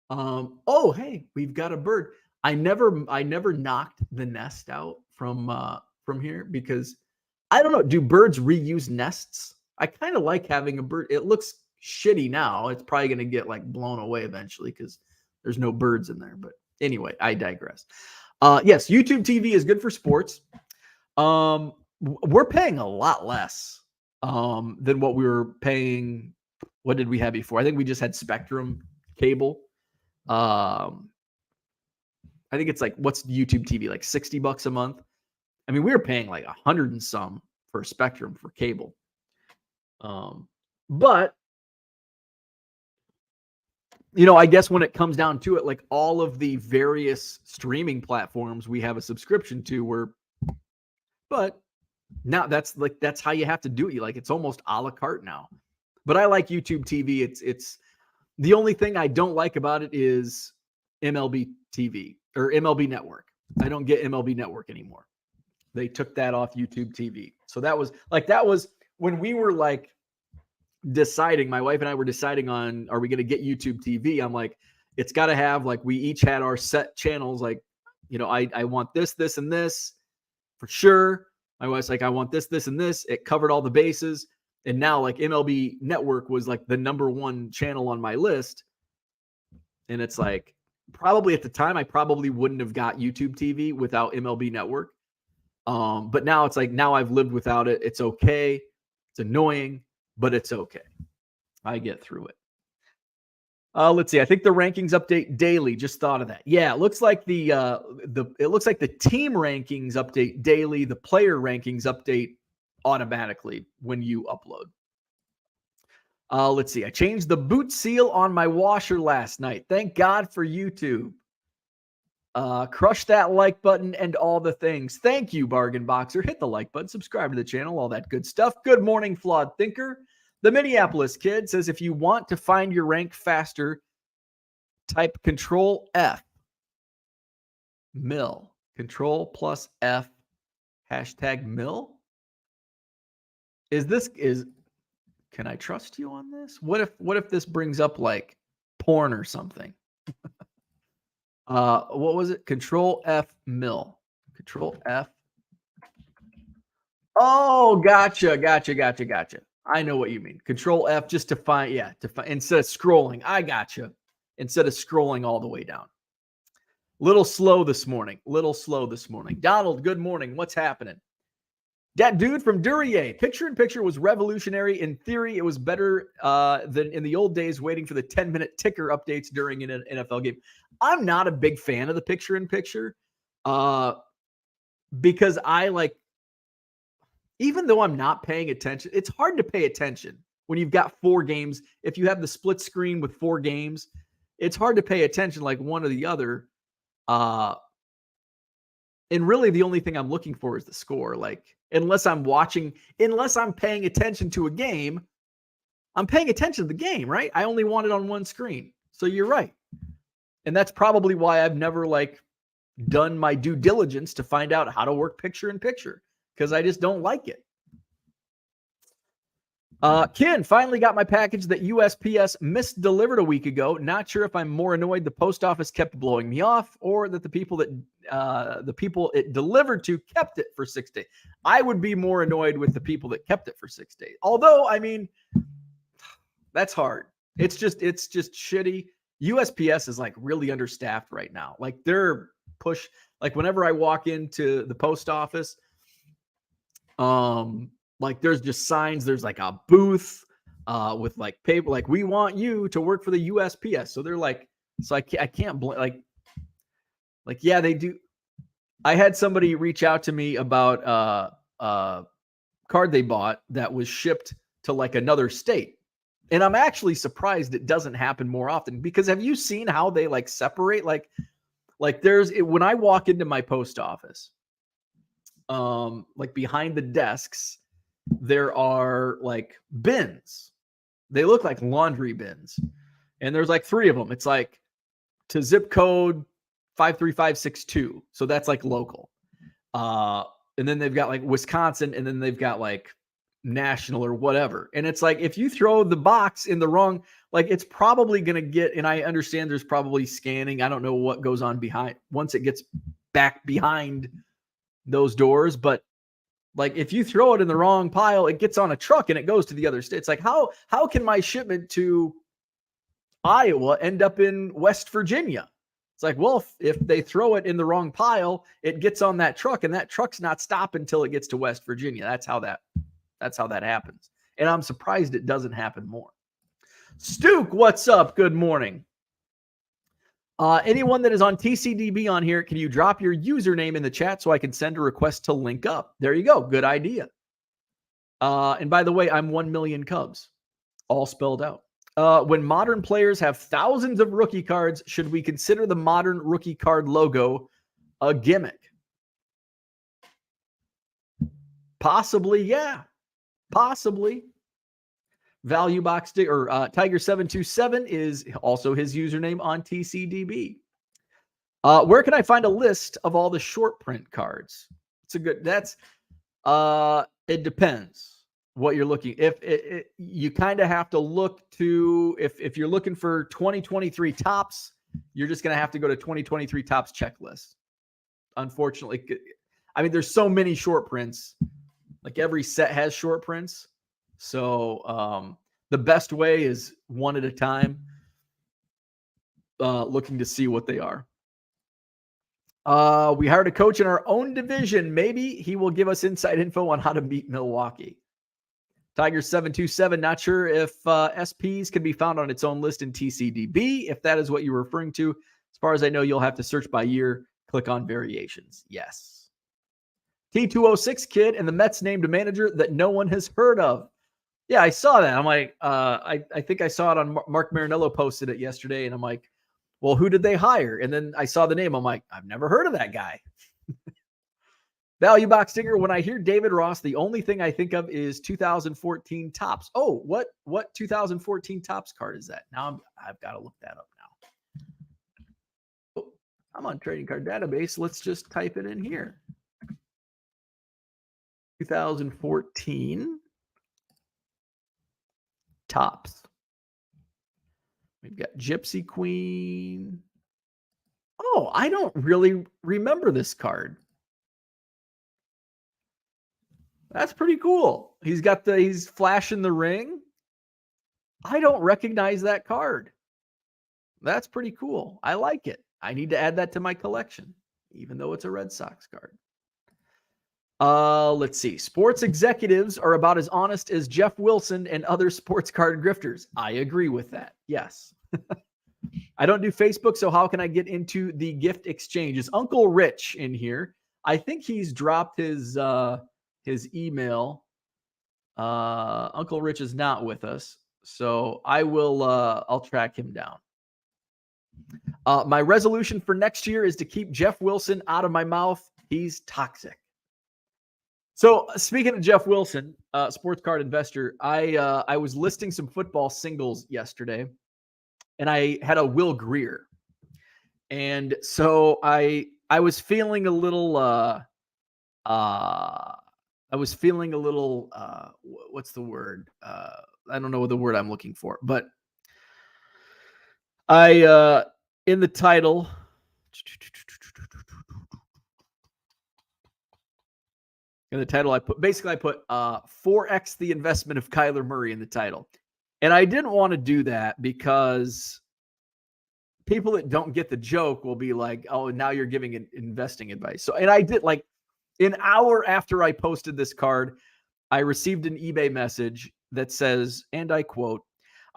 Oh, hey, we've got a bird. I never knocked the nest out from here because I don't know. Do birds reuse nests? I kind of like having a bird. It looks shitty now. It's probably going to get like blown away eventually because there's no birds in there. But anyway, I digress. Yes, YouTube TV is good for sports. We're paying a lot less than what we were paying. What did we have before? I think we just had Spectrum cable. I think it's like, what's YouTube TV? Like $60 a month. I mean, we were paying like 100 and some for Spectrum for cable. But I guess when it comes down to it, like all of the various streaming platforms we have a subscription to but now that's how you have to do it. It's almost a la carte now. But I like YouTube TV. It's the only thing I don't like about it is MLB TV or MLB Network. I don't get MLB Network anymore. They took that off YouTube TV. So that was when we were like deciding, my wife and I were deciding on, are we going to get YouTube TV? I'm like, it's got to have, like, we each had our set channels. Like, I want this, and this for sure. My wife's like, I want this, and this. It covered all the bases. And now like MLB Network was like the number one channel on my list. And it's like, probably at the time, I probably wouldn't have got YouTube TV without MLB Network. But now it's like, now I've lived without it. It's okay. It's annoying, but it's okay. I get through it. Let's see. I think the rankings update daily. Just thought of that. Yeah, it looks like the team rankings update daily. The player rankings update automatically when you upload. Let's see. I changed the boot seal on my washer last night. Thank God for YouTube. Crush that like button and all the things. Thank you, Bargain Boxer. Hit the like button, subscribe to the channel, all that good stuff. Good morning, Flawed Thinker. The Minneapolis Kid says, if you want to find your rank faster, type Control F. Mill. Control plus F. Hashtag mill. Can I trust you on this? What if this brings up like porn or something? What was it? Control F mill. Control F. Oh, gotcha. I know what you mean. Control F just to find, instead of scrolling. I gotcha. Instead of scrolling all the way down. Little slow this morning. Donald, good morning. What's happening? That dude from Duryea. Picture-in-picture was revolutionary. In theory, it was better than in the old days waiting for the 10-minute ticker updates during an NFL game. I'm not a big fan of the picture-in-picture because even though I'm not paying attention, it's hard to pay attention when you've got 4 games. If you have the split screen with 4 games, it's hard to pay attention like one or the other. And really the only thing I'm looking for is the score. Like, unless I'm paying attention to a game, I'm paying attention to the game, right? I only want it on one screen. So you're right. And that's probably why I've never done my due diligence to find out how to work picture-in-picture, because I just don't like it. Ken, finally got my package that USPS misdelivered a week ago. Not sure if I'm more annoyed the post office kept blowing me off or that the people it delivered to kept it for 6 days. I would be more annoyed with the people that kept it for 6 days. Although, I mean, that's hard. It's just shitty. USPS is really understaffed right now. They're whenever I walk into the post office, there's just signs. There's a booth with paper, we want you to work for the USPS. So they're so I can't blame, yeah, they do. I had somebody reach out to me about a card they bought that was shipped to another state. And I'm actually surprised it doesn't happen more often, because have you seen how they separate? When I walk into my post office, behind the desks, there are bins. They look like laundry bins. And there's 3 of them. It's to zip code 53562. So that's local. And then they've got Wisconsin, and then they've got national or whatever. And it's if you throw the box in the wrong, it's probably going to get, and I understand there's probably scanning. I don't know what goes on behind once it gets back behind those doors, but if you throw it in the wrong pile, it gets on a truck and it goes to the other state. It's how can my shipment to Iowa end up in West Virginia? It's well, if they throw it in the wrong pile, it gets on that truck, and that truck's not stopping until it gets to West Virginia. That's how that happens. And I'm surprised it doesn't happen more. Stuke, what's up? Good morning. Anyone that is on TCDB on here, can you drop your username in the chat so I can send a request to link up? There you go. Good idea. And by the way, I'm 1 million Cubs, all spelled out. When modern players have thousands of rookie cards, should we consider the modern rookie card logo a gimmick? Possibly, yeah. Possibly. Value Box or Tiger727 is also his username on TCDB. Where can I find a list of all the short print cards? It depends what you're looking. If you kind of have to look to, if you're looking for 2023 tops, you're just going to have to go to 2023 tops checklist. Unfortunately, I mean, there's so many short prints. Every set has short prints. So the best way is one at a time, looking to see what they are. We hired a coach in our own division. Maybe he will give us inside info on how to beat Milwaukee. Tiger727, not sure if SPs can be found on its own list in TCDB. If that is what you're referring to, as far as I know, you'll have to search by year, click on variations. Yes. T206 kid, and the Mets named a manager that no one has heard of. Yeah, I saw that. I'm I think I saw it on Mark Marinello posted it yesterday, and I'm well, who did they hire? And then I saw the name. I'm I've never heard of that guy. Value Box Stinger, when I hear David Ross, the only thing I think of is 2014 Tops. Oh, what 2014 Tops card is that? Now I've got to look that up now. Oh, I'm on Trading Card Database. Let's just type it in here. 2014 Tops. We've got Gypsy Queen. Oh, I don't really remember this card. That's pretty cool. He's flashing the ring. I don't recognize that card. That's pretty cool. I like it. I need to add that to my collection, even though it's a Red Sox card. Let's see. Sports executives are about as honest as Jeff Wilson and other sports card grifters. I agree with that. Yes. I don't do Facebook, so how can I get into the gift exchange? Is Uncle Rich in here? I think he's dropped his email. Uncle Rich is not with us, so I'll track him down. My resolution for next year is to keep Jeff Wilson out of my mouth. He's toxic. So speaking of Jeff Wilson, sports card investor, I was listing some football singles yesterday, and I had a Will Greer, and so I was feeling a little what's the word? I don't know what the word I'm looking for, but in the title. In the title, I put 4x the investment of Kyler Murray in the title. And I didn't want to do that because people that don't get the joke will be like, oh, now you're giving investing advice. So, and I did, like, an hour after I posted this card, I received an eBay message that says, and I quote,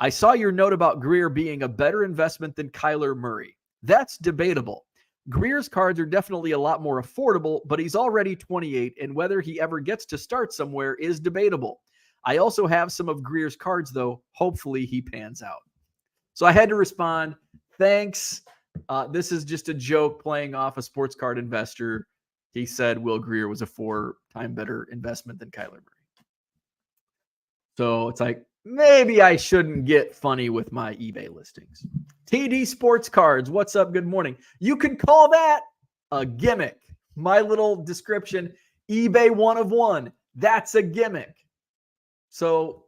I saw your note about Greer being a better investment than Kyler Murray. That's debatable. Greer's cards are definitely a lot more affordable, but he's already 28, and whether he ever gets to start somewhere is debatable. I also have some of Greer's cards, though. Hopefully he pans out. So I had to respond, thanks. This is just a joke playing off a sports card investor. He said Will Greer was a 4-time better investment than Kyler Murray. So it's like, maybe I shouldn't get funny with my eBay listings. TD Sports Cards, what's up? Good morning. You can call that a gimmick. My little description, eBay 1 of 1. That's a gimmick. So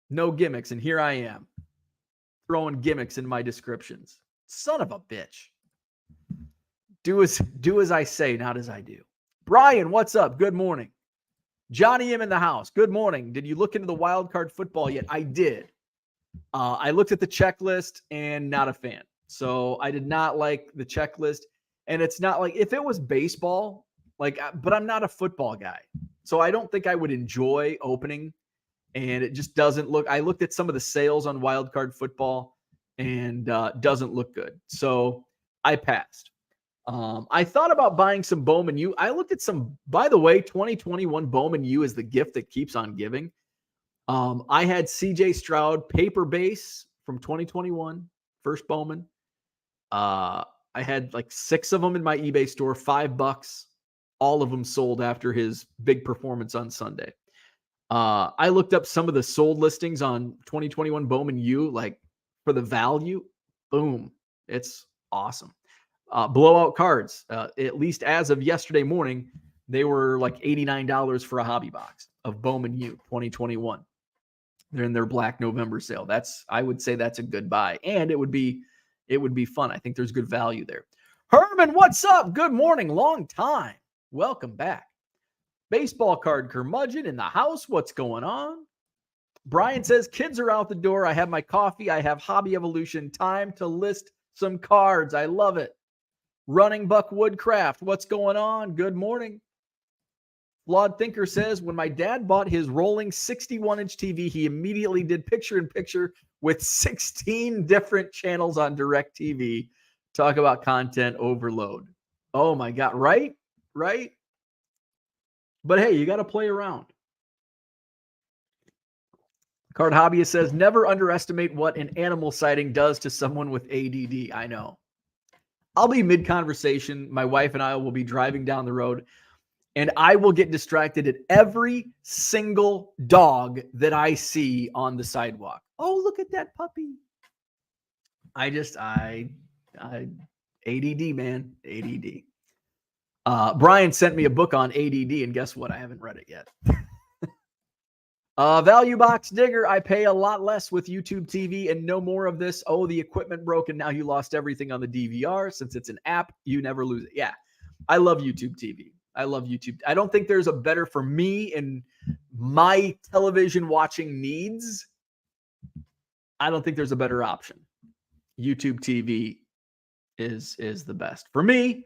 no gimmicks. And here I am throwing gimmicks in my descriptions. Son of a bitch. Do as I say, not as I do. Brian, what's up? Good morning. Johnny M in the house. Good morning. Did you look into the wild card football yet? I did. I looked at the checklist and not a fan. So I did not like the checklist. And it's not like, if it was baseball, like, but I'm not a football guy. So I don't think I would enjoy opening. And it just doesn't look, I looked at some of the sales on wild card football and doesn't look good. So I passed. I thought about buying some Bowman U. I looked at some, by the way, 2021 Bowman U is the gift that keeps on giving. I had CJ Stroud paper base from 2021, first Bowman. I had like 6 of them in my eBay store, $5. All of them sold after his big performance on Sunday. I looked up some of the sold listings on 2021 Bowman U, like for the value. Boom. It's awesome. Blowout cards, at least as of yesterday morning, they were like $89 for a hobby box of Bowman U 2021. They're in their Black November sale. I would say that's a good buy, and it would be fun. I think there's good value there. Herman, what's up? Good morning. Long time. Welcome back. Baseball card curmudgeon in the house. What's going on? Brian says, kids are out the door. I have my coffee. I have Hobby Evolution. Time to list some cards. I love it. Running Buck Woodcraft. What's going on? Good morning. Flawed Thinker says, when my dad bought his rolling 61-inch TV, he immediately did picture-in-picture with 16 different channels on DirecTV. Talk about content overload. Oh, my God. Right? Right? But, hey, you got to play around. Card Hobbyist says, never underestimate what an animal sighting does to someone with ADD. I know. I'll be mid-conversation. My wife and I will be driving down the road, and I will get distracted at every single dog that I see on the sidewalk. Oh, look at that puppy. I ADD, man. ADD. Brian sent me a book on ADD, and guess what? I haven't read it yet. Value Box Digger, I pay a lot less with YouTube TV and no more of this. Oh, the equipment broke and now you lost everything on the DVR. Since it's an app, you never lose it. Yeah, I love YouTube TV. I love YouTube. I don't think there's a better for me and my television watching needs. I don't think there's a better option. YouTube TV is the best. For me,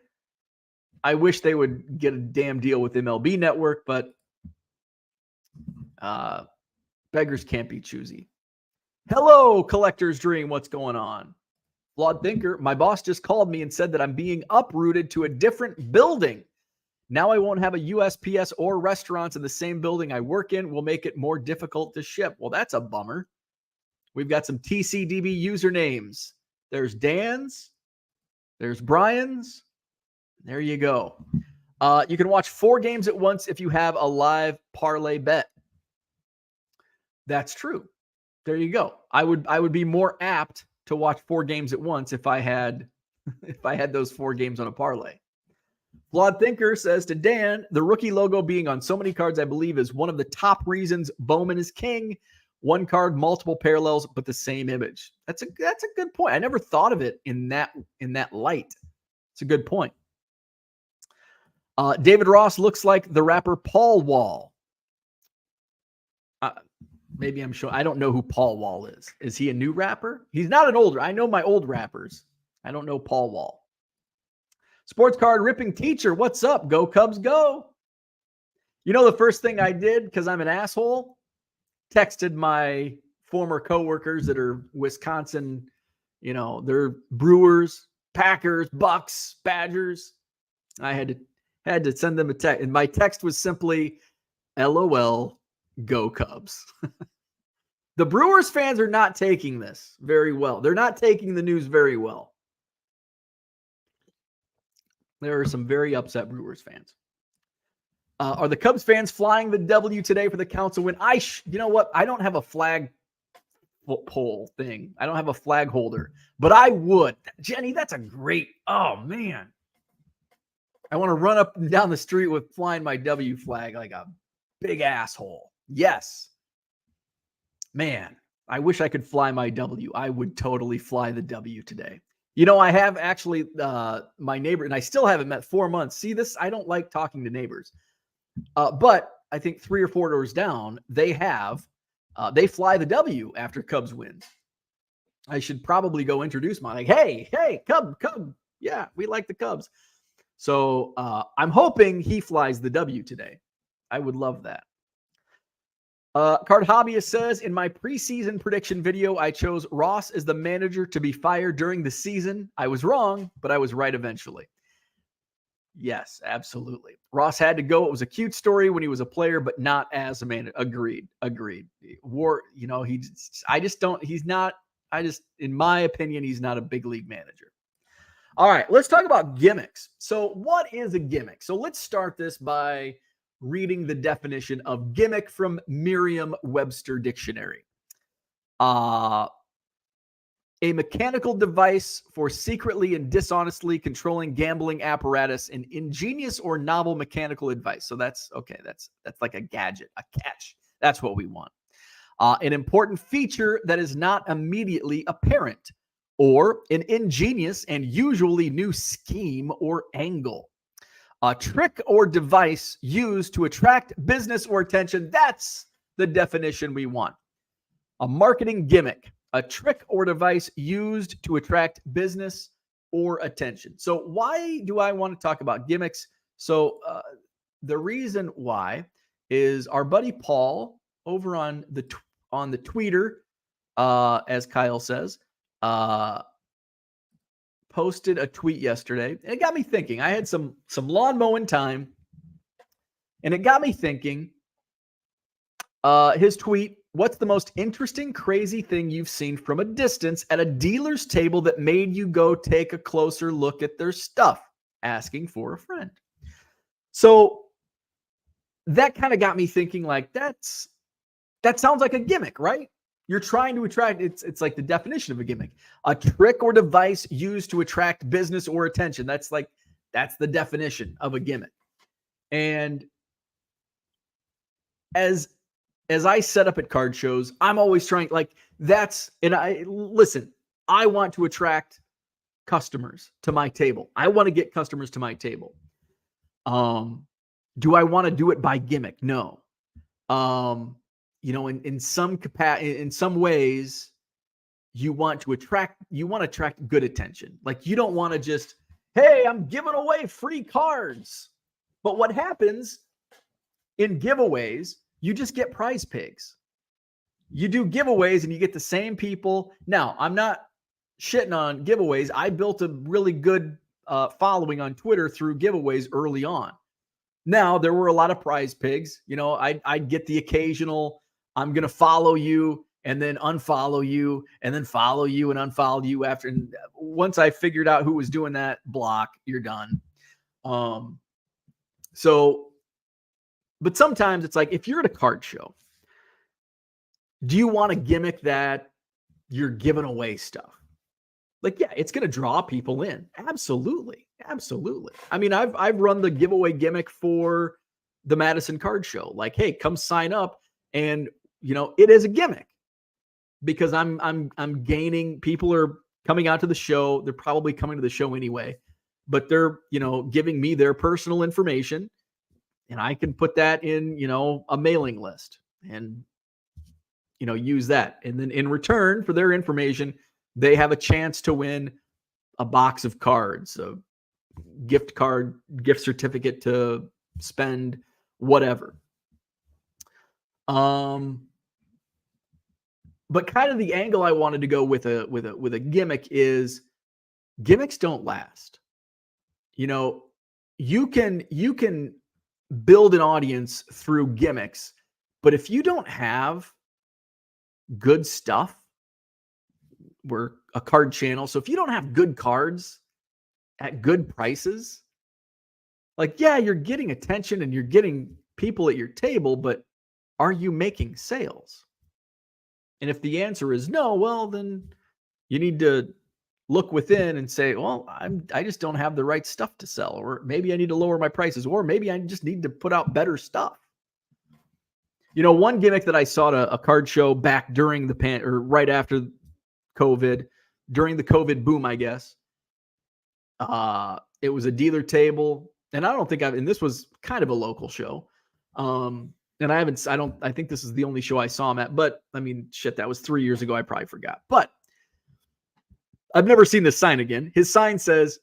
I wish they would get a damn deal with MLB Network, but beggars can't be choosy. Hello, Collector's Dream. What's going on? Flawed Thinker. My boss just called me and said that I'm being uprooted to a different building. Now I won't have a USPS or restaurants in the same building I work in. Will make it more difficult to ship. Well, that's a bummer. We've got some TCDB usernames. There's Dan's. There's Brian's. There you go. You can watch 4 games at once if you have a live parlay bet. That's true. There you go. I would be more apt to watch 4 games at once if I had those 4 games on a parlay. Flawed Thinker says to Dan, the rookie logo being on so many cards, I believe, is one of the top reasons Bowman is king. 1 card, multiple parallels, but the same image. That's a good point. I never thought of it in that light. It's a good point. David Ross looks like the rapper Paul Wall. Maybe I'm sure. I don't know who Paul Wall is. Is he a new rapper? He's not an older. I know my old rappers. I don't know Paul Wall. Sports card ripping teacher. What's up? Go Cubs, go. You know the first thing I did, because I'm an asshole, texted my former coworkers that are Wisconsin, they're Brewers, Packers, Bucks, Badgers. I had to send them a text. And my text was simply, LOL, go Cubs. The Brewers fans are not taking this very well. They're not taking the news very well. There are some very upset Brewers fans. Are the Cubs fans flying the W today for the council win? You know what? I don't have a flag pole thing. I don't have a flag holder, but I would. Jenny, that's a great, oh man. I want to run up and down the street with flying my W flag like a big asshole. Yes. Man, I wish I could fly my W. I would totally fly the W today. I have actually my neighbor, and I still haven't met 4 months. See this? I don't like talking to neighbors. But I think 3 or 4 doors down, they fly the W after Cubs wins. I should probably go introduce mine. Like, hey, Cub. Yeah, we like the Cubs. So I'm hoping he flies the W today. I would love that. Card Hobbyist says, in my preseason prediction video, I chose Ross as the manager to be fired during the season. I was wrong, but I was right eventually. Yes, absolutely. Ross had to go. It was a cute story when he was a player, but not as a manager. Agreed. In my opinion, he's not a big league manager. All right, let's talk about gimmicks. So what is a gimmick? So let's start this by reading the definition of gimmick from Merriam-Webster Dictionary. A mechanical device for secretly and dishonestly controlling gambling apparatus, an ingenious or novel mechanical device. So that's okay. That's like a gadget, a catch. That's what we want. An important feature that is not immediately apparent, or an ingenious and usually new scheme or angle. A trick or device used to attract business or attention. That's the definition we want. A marketing gimmick, a trick or device used to attract business or attention. So why do I want to talk about gimmicks? So the reason why is our buddy Paul over on the Tweeter, as Kyle says, posted a tweet yesterday, and it got me thinking. I had some lawn mowing time, and it got me thinking. His tweet, what's the most interesting, crazy thing you've seen from a distance at a dealer's table that made you go take a closer look at their stuff? Asking for a friend. So that kind of got me thinking, like, that sounds like a gimmick, right? You're trying to attract, it's like the definition of a gimmick. A trick or device used to attract business or attention. That's the definition of a gimmick. And as I set up at card shows, I'm always trying, I want to attract customers to my table. I want to get customers to my table. Do I want to do it by gimmick? No. In some ways, you want to attract good attention. Like, you don't want to just, hey, I'm giving away free cards. But what happens in giveaways, you just get prize pigs. You do giveaways and you get the same people. Now, I'm not shitting on giveaways. I built a really good following on Twitter through giveaways early on. Now, there were a lot of prize pigs. I'd get the occasional, I'm going to follow you and then unfollow you and then follow you and unfollow you after. And once I figured out who was doing that, block, you're done. But sometimes it's like, if you're at a card show, do you want to gimmick that you're giving away stuff? Like, yeah, it's going to draw people in. Absolutely. Absolutely. I mean, I've run the giveaway gimmick for the Madison Card Show. Like, hey, come sign up. And, it is a gimmick because I'm gaining, people are coming out to the show. They're probably coming to the show anyway, but they're, giving me their personal information, and I can put that in, a mailing list and, use that. And then in return for their information, they have a chance to win a box of cards, a gift card, gift certificate to spend, whatever. But kind of the angle I wanted to go with a gimmick is, gimmicks don't last. You can build an audience through gimmicks, but if you don't have good stuff, we're a card channel. So if you don't have good cards at good prices, like, yeah, you're getting attention and you're getting people at your table, but are you making sales? And if the answer is no, well, then you need to look within and say, well, I just don't have the right stuff to sell, or maybe I need to lower my prices, or maybe I just need to put out better stuff. One gimmick that I saw at a card show back during or right after COVID, during the COVID boom, I guess. It was a dealer table, and and this was kind of a local show. And I think this is the only show I saw him at, but I mean, shit, that was 3 years ago. I probably forgot, but I've never seen this sign again. His sign says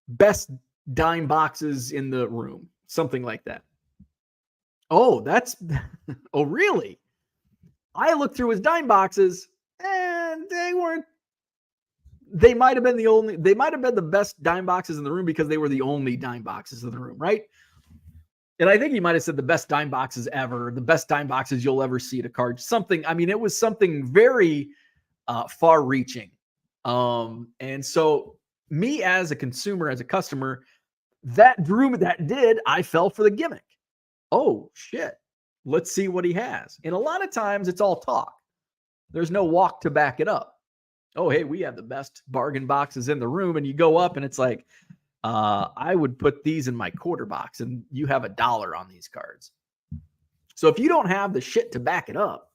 best dime boxes in the room, something like that. Oh, oh, really? I looked through his dime boxes and they might have been the best dime boxes in the room because they were the only dime boxes in the room, right? And I think he might have said the best dime boxes ever, the best dime boxes you'll ever see at a card. Something, I mean, it was something very far reaching. And so me as a consumer, as a customer, I fell for the gimmick. Oh, shit. Let's see what he has. And a lot of times it's all talk. There's no walk to back it up. Oh, hey, we have the best bargain boxes in the room. And you go up and it's like, I would put these in my quarter box and you have $1 on these cards. So if you don't have the shit to back it up,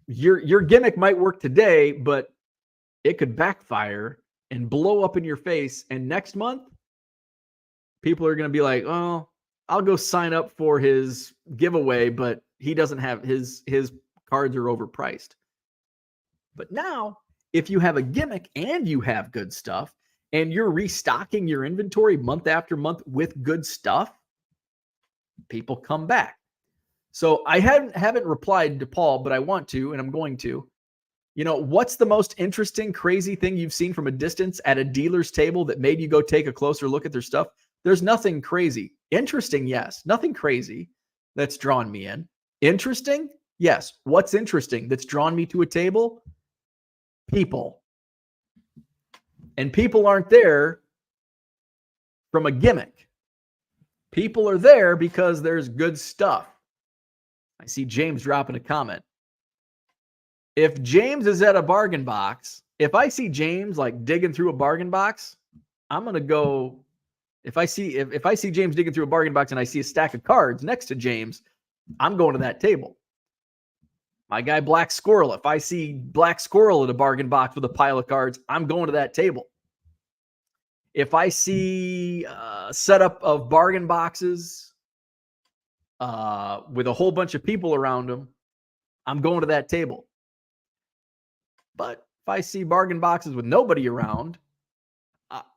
your gimmick might work today, but it could backfire and blow up in your face. And next month, people are going to be like, oh, I'll go sign up for his giveaway, but he doesn't have his cards are overpriced. But now, if you have a gimmick and you have good stuff and you're restocking your inventory month after month with good stuff, people come back. So I haven't replied to Paul, but I want to, and I'm going to. What's the most interesting, crazy thing you've seen from a distance at a dealer's table that made you go take a closer look at their stuff? There's nothing crazy. Interesting, yes. Nothing crazy that's drawn me in. Interesting? Yes. What's interesting that's drawn me to a table? People. And people aren't there from a gimmick. People are there because there's good stuff. I see James dropping a comment. If James is at a bargain box, if I see James like digging through a bargain box, I'm going to go. If I see James digging through a bargain box and I see a stack of cards next to James, I'm going to that table. My guy Black Squirrel, if I see Black Squirrel at a bargain box with a pile of cards, I'm going to that table. If I see a setup of bargain boxes with a whole bunch of people around them, I'm going to that table. But if I see bargain boxes with nobody around,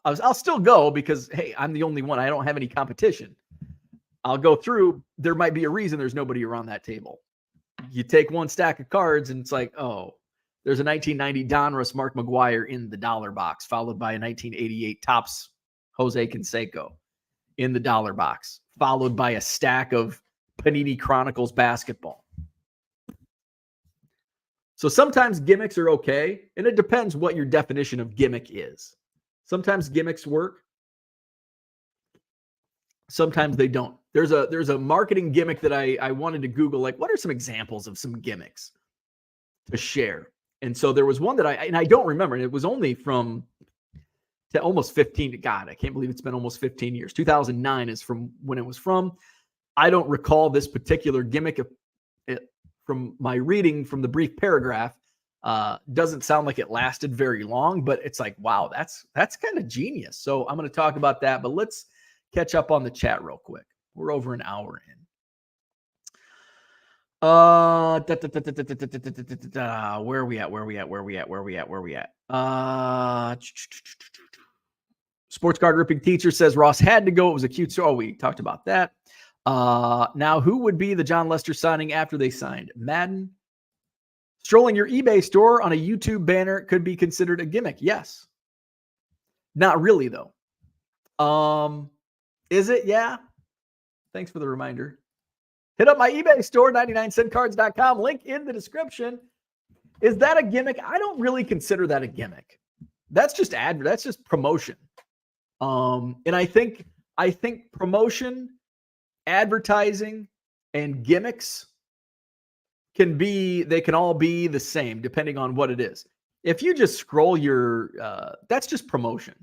I'll still go because, hey, I'm the only one. I don't have any competition. I'll go through. There might be a reason there's nobody around that table. You take one stack of cards and it's like, oh, there's a 1990 Donruss Mark McGwire in the dollar box, followed by a 1988 Topps Jose Canseco in the dollar box, followed by a stack of Panini Chronicles basketball. So sometimes gimmicks are okay, and it depends what your definition of gimmick is. Sometimes gimmicks work. Sometimes they don't. There's a marketing gimmick that I wanted to Google, like, what are some examples of some gimmicks to share? And so there was one that I don't remember, and it was only from almost 15. God, I can't believe it's been almost 15 years. 2009 is from when it was from. I don't recall this particular gimmick from my reading from the brief paragraph. Doesn't sound like it lasted very long, but it's like, wow, that's kind of genius. So I'm going to talk about that, but let's catch up on the chat real quick. We're over an hour in. Where are we at? Sports card ripping teacher says Ross had to go. It was a cute story. Oh, we talked about that. Now, who would be the John Lester signing after they signed? Madden. Strolling your eBay store on a YouTube banner could be considered a gimmick. Yes. Not really, though. Is it? Yeah. Thanks for the reminder. Hit up my eBay store, 99centcards.com. Link in the description. Is that a gimmick? I don't really consider that a gimmick. That's just that's just promotion. And I think promotion, advertising, and gimmicks can all be the same depending on what it is. If you just scroll that's just promotion.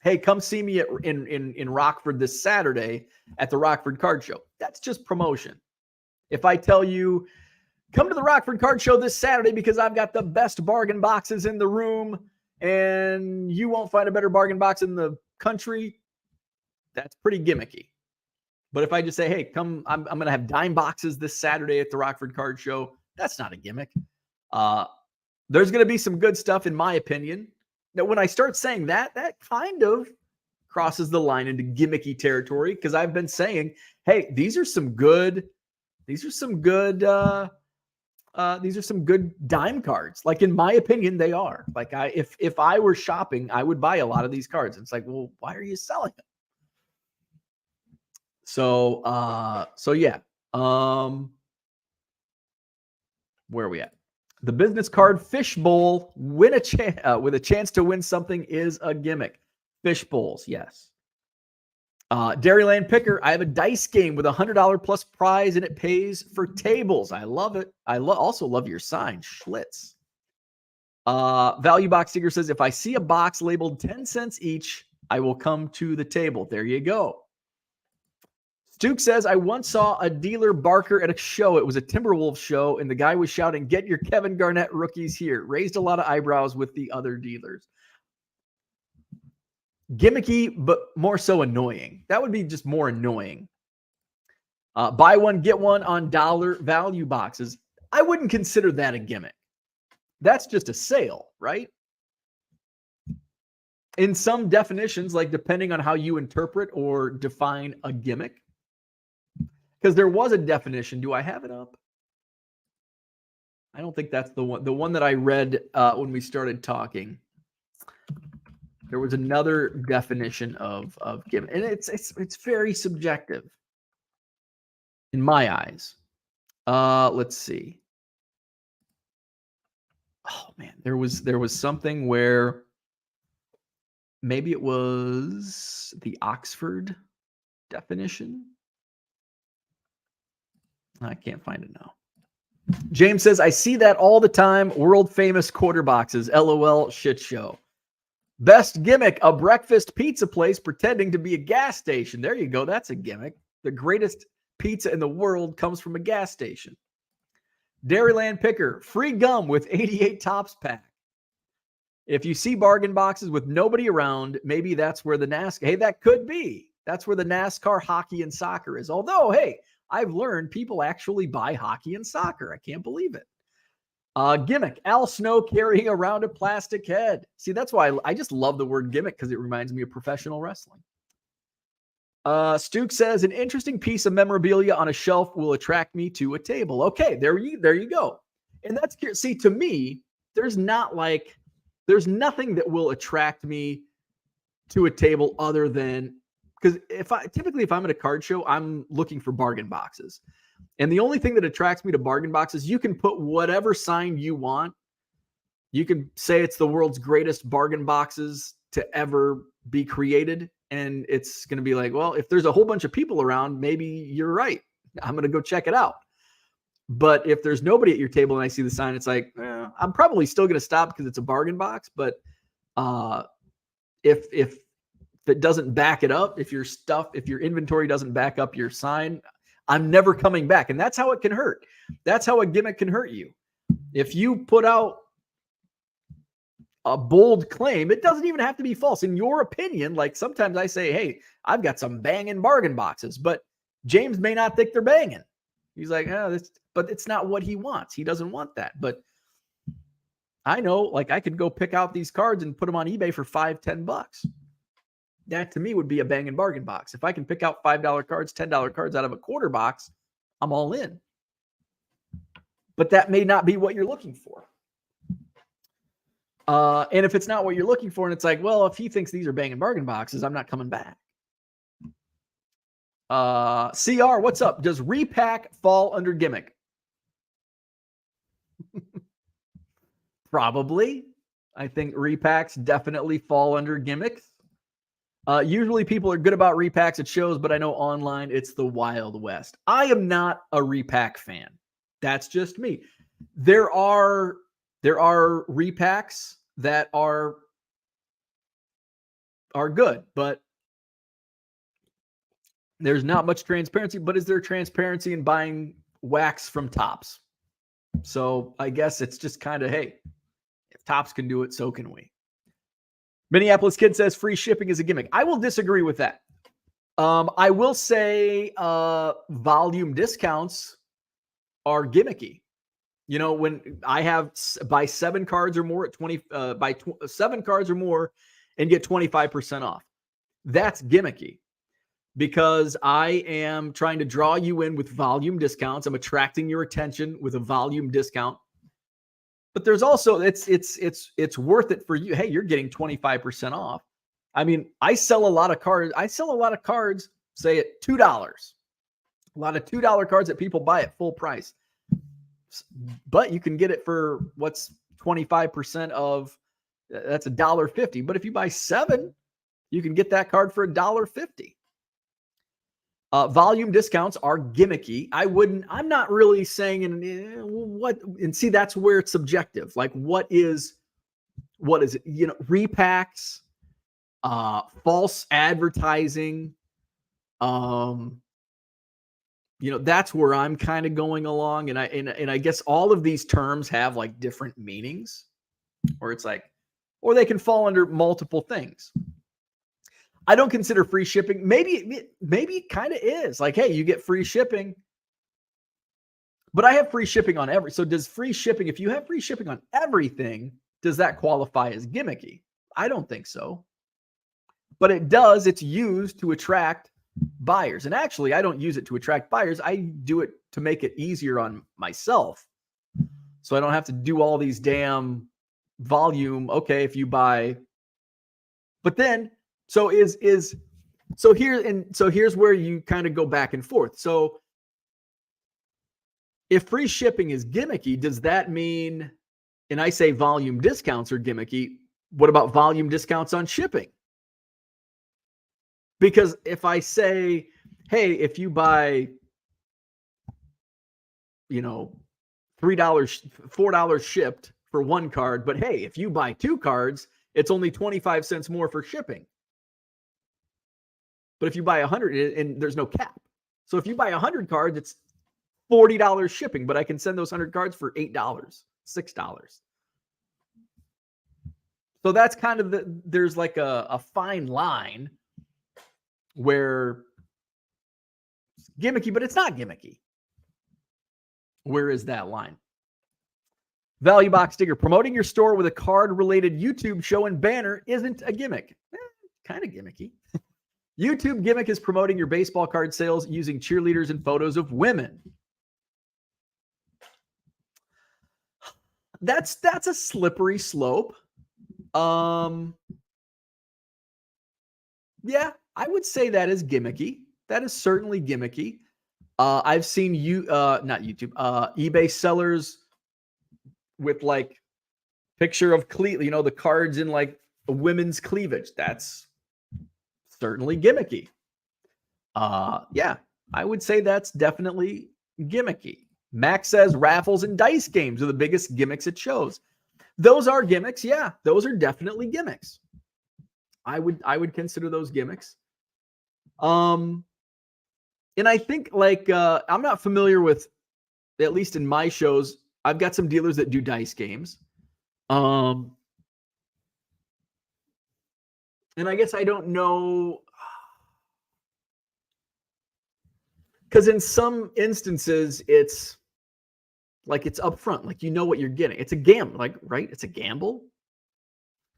Hey, come see me in Rockford this Saturday at the Rockford Card Show. That's just promotion. If I tell you, come to the Rockford Card Show this Saturday because I've got the best bargain boxes in the room and you won't find a better bargain box in the country, that's pretty gimmicky. But if I just say, hey, come, I'm going to have dime boxes this Saturday at the Rockford Card Show, that's not a gimmick. There's going to be some good stuff, in my opinion. Now, when I start saying that kind of crosses the line into gimmicky territory because I've been saying, hey, these are some good dime cards. Like, in my opinion, they are. Like, if I were shopping, I would buy a lot of these cards. It's like, well, why are you selling them? So yeah. Where are we at? The business card fishbowl with a chance to win something is a gimmick. Fish bowls, yes. Dairyland Picker, I have a dice game with $100 plus prize and it pays for tables. I love it. I also love your sign, Schlitz. Value Box Digger says, if I see a box labeled 10 cents each, I will come to the table. There you go. Duke says, I once saw a dealer Barker at a show. It was a Timberwolves show, and the guy was shouting, get your Kevin Garnett rookies here. Raised a lot of eyebrows with the other dealers. Gimmicky, but more so annoying. That would be just more annoying. Buy one, get one on dollar value boxes. I wouldn't consider that a gimmick. That's just a sale, right? In some definitions, like depending on how you interpret or define a gimmick, because there was a definition. Do I have it up? I don't think that's the one. The one that I read when we started talking. There was another definition of gimmick, and it's very subjective in my eyes. Let's see. Oh man, there was something where maybe it was the Oxford definition. I can't find it now. James says, I see that all the time. World famous quarter boxes. LOL shit show. Best gimmick, a breakfast pizza place pretending to be a gas station. There you go. That's a gimmick. The greatest pizza in the world comes from a gas station. Dairyland Picker, free gum with 88 Topps pack. If you see bargain boxes with nobody around, maybe that's where the NASCAR, hey, that could be. That's where the NASCAR, hockey, and soccer is. Although, hey, I've learned people actually buy hockey and soccer. I can't believe it. Gimmick, Al Snow carrying around a plastic head. See, that's why I just love the word gimmick, because it reminds me of professional wrestling. Stuke says, an interesting piece of memorabilia on a shelf will attract me to a table. Okay, there you go. And that's, see, to me, there's nothing that will attract me to a table other than, because if I'm at a card show, I'm looking for bargain boxes. And the only thing that attracts me to bargain boxes, you can put whatever sign you want. You can say it's the world's greatest bargain boxes to ever be created. And it's going to be like, well, if there's a whole bunch of people around, maybe you're right. I'm going to go check it out. But if there's nobody at your table and I see the sign, it's like, I'm probably still going to stop because it's a bargain box. But if it doesn't back it up, if your inventory doesn't back up your sign, I'm never coming back. And that's how it can hurt. That's how a gimmick can hurt you. If you put out a bold claim, it doesn't even have to be false. In your opinion, like sometimes I say, hey, I've got some banging bargain boxes, but James may not think they're banging. He's like, but it's not what he wants. He doesn't want that. But I know, like, I could go pick out these cards and put them on eBay for $5-10. That to me would be a banging bargain box. If I can pick out $5 cards, $10 cards out of a quarter box, I'm all in. But that may not be what you're looking for. And if it's not what you're looking for, and it's like, well, if he thinks these are banging bargain boxes, I'm not coming back. CR, what's up? Does repack fall under gimmick? Probably. I think repacks definitely fall under gimmicks. Usually people are good about repacks at shows, but I know online it's the Wild West. I am not a repack fan. That's just me. There are repacks that are good, but there's not much transparency. But is there transparency in buying wax from Topps? So I guess it's just kind of, hey, if Topps can do it, so can we. Minneapolis Kid says free shipping is a gimmick. I will disagree with that. I will say volume discounts are gimmicky. You know, when I have buy 7 cards or more at 7 cards or more and get 25% off. That's gimmicky because I am trying to draw you in with volume discounts. I'm attracting your attention with a volume discount. But there's also it's worth it for you. Hey, you're getting 25% off. I mean, I sell a lot of cards, say at $2. A lot of $2 cards that people buy at full price. But you can get it for what's 25% of, that's $1.50. But if you buy 7, you can get that card for $1.50. Volume discounts are gimmicky. I'm not really saying and see, that's where it's subjective. Like what is it? You know, repacks, false advertising. You know, that's where I'm kind of going along. And I guess all of these terms have like different meanings, or it's like, or they can fall under multiple things. I don't consider free shipping. Maybe it kind of is like, hey, you get free shipping, but I have free shipping on so does free shipping, if you have free shipping on everything, does that qualify as gimmicky? I don't think so, but it does. It's used to attract buyers. And actually, I don't use it to attract buyers. I do it to make it easier on myself. So I don't have to do all these damn volume. Okay. If you buy, but then, so here's where you kind of go back and forth. So if free shipping is gimmicky, does that mean, and I say volume discounts are gimmicky, what about volume discounts on shipping? Because if I say, hey, if you buy, you know, $3, $4 shipped for 1 card, but hey, if you buy 2 cards, it's only 25 cents more for shipping. But if you buy 100, and there's no cap. So if you buy 100 cards, it's $40 shipping, but I can send those 100 cards for $8, $6. So that's kind of there's like a fine line where it's gimmicky, but it's not gimmicky. Where is that line? Value Box Digger, promoting your store with a card-related YouTube show and banner isn't a gimmick. Kind of gimmicky. YouTube gimmick is promoting your baseball card sales using cheerleaders and photos of women. That's a slippery slope. Yeah, I would say that is gimmicky. That is certainly gimmicky. I've seen not YouTube, eBay sellers with like picture of the cards in like a women's cleavage. That's certainly gimmicky. Yeah, I would say that's definitely gimmicky. Max says raffles and dice games are the biggest gimmicks it shows. Those are gimmicks. Yeah, those are definitely gimmicks. I would consider those gimmicks. And I think like I'm not familiar with, at least in my shows, I've got some dealers that do dice games. And I guess I don't know, because in some instances it's like it's upfront, like you know what you're getting. It's a gamble, like, right? It's a gamble.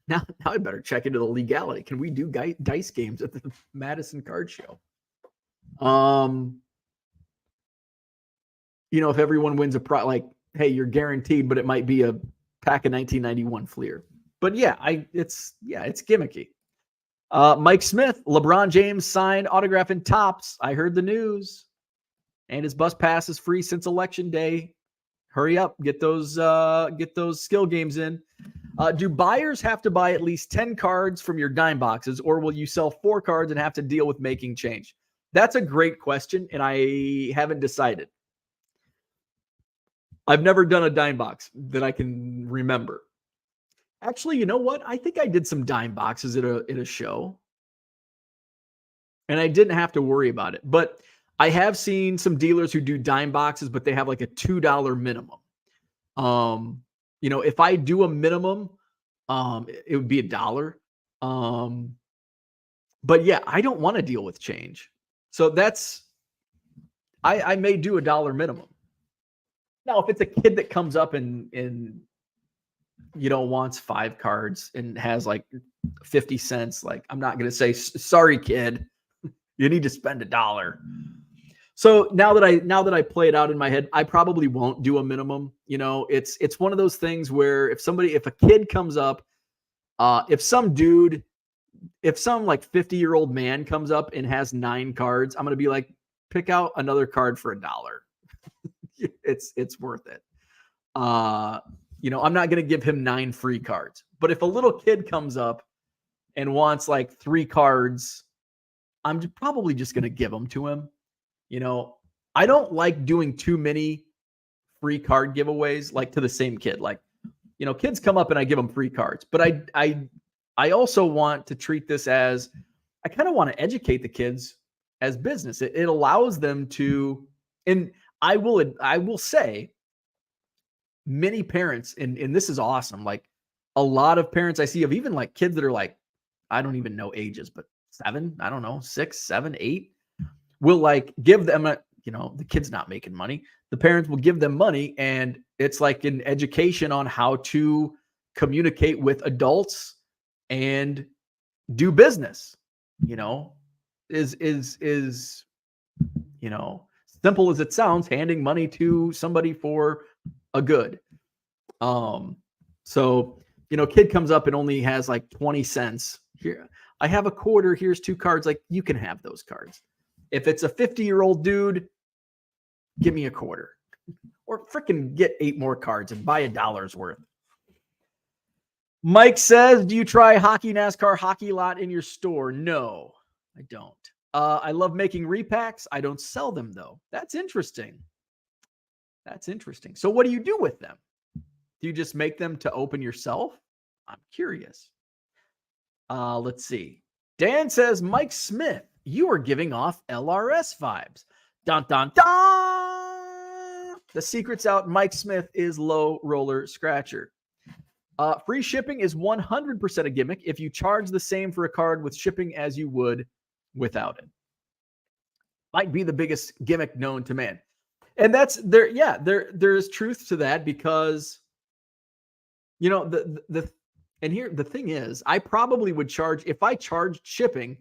Now I better check into the legality. Can we do dice games at the Madison Card Show? If everyone wins like, hey, you're guaranteed, but it might be a pack of 1991 Fleer. But yeah, it's gimmicky. Mike Smith, LeBron James signed autograph in Topps. I heard the news, and his bus pass is free since Election Day. Hurry up, get those skill games in. Do buyers have to buy at least 10 cards from your dime boxes, or will you sell 4 cards and have to deal with making change? That's a great question, and I haven't decided. I've never done a dime box that I can remember. Actually, you know what? I think I did some dime boxes at a show, and I didn't have to worry about it. But I have seen some dealers who do dime boxes, but they have like a $2 minimum. If I do a minimum, it would be $1. But yeah, I don't want to deal with change. So I may do $1 minimum. Now, if it's a kid that comes up and wants 5 cards and has like 50 cents, like I'm not going to say, sorry, kid, you need to spend $1. So now that I play it out in my head, I probably won't do a minimum. It's one of those things where if a kid comes up, if some like 50-year-old man comes up and has 9 cards, I'm going to be like, pick out another card for $1. It's worth it. I'm not going to give him 9 free cards, but if a little kid comes up and wants like 3 cards, I'm probably just going to give them to him. I don't like doing too many free card giveaways, like to the same kid. Like, kids come up and I give them free cards, but I also want to treat this as, I kind of want to educate the kids as business. It allows them to, and I will say many parents, and this is awesome. Like a lot of parents I see of even like kids that are like, I don't even know ages, but 7, I don't know, 6, 7, 8, will like give them the kid's not making money. The parents will give them money, and it's like an education on how to communicate with adults and do business. Is simple as it sounds, handing money to somebody for a good. So kid comes up and only has like 20 cents. Here, I have a quarter. Here's 2 cards. Like, you can have those cards. If it's a 50-year-old dude, give me a quarter, or freaking get 8 more cards and buy $1 worth. Mike says, do you try NASCAR hockey lot in your store? No, I don't. I love making repacks. I don't sell them though. That's interesting. So what do you do with them? Do you just make them to open yourself? I'm curious. Let's see. Dan says, Mike Smith, you are giving off LRS vibes. Dun, dun, dun. The secret's out. Mike Smith is low roller scratcher. Free shipping is 100% a gimmick if you charge the same for a card with shipping as you would without it. Might be the biggest gimmick known to man. And that's there. Yeah, there's truth to that because, you know, and here the thing is, I probably would charge, if I charged shipping,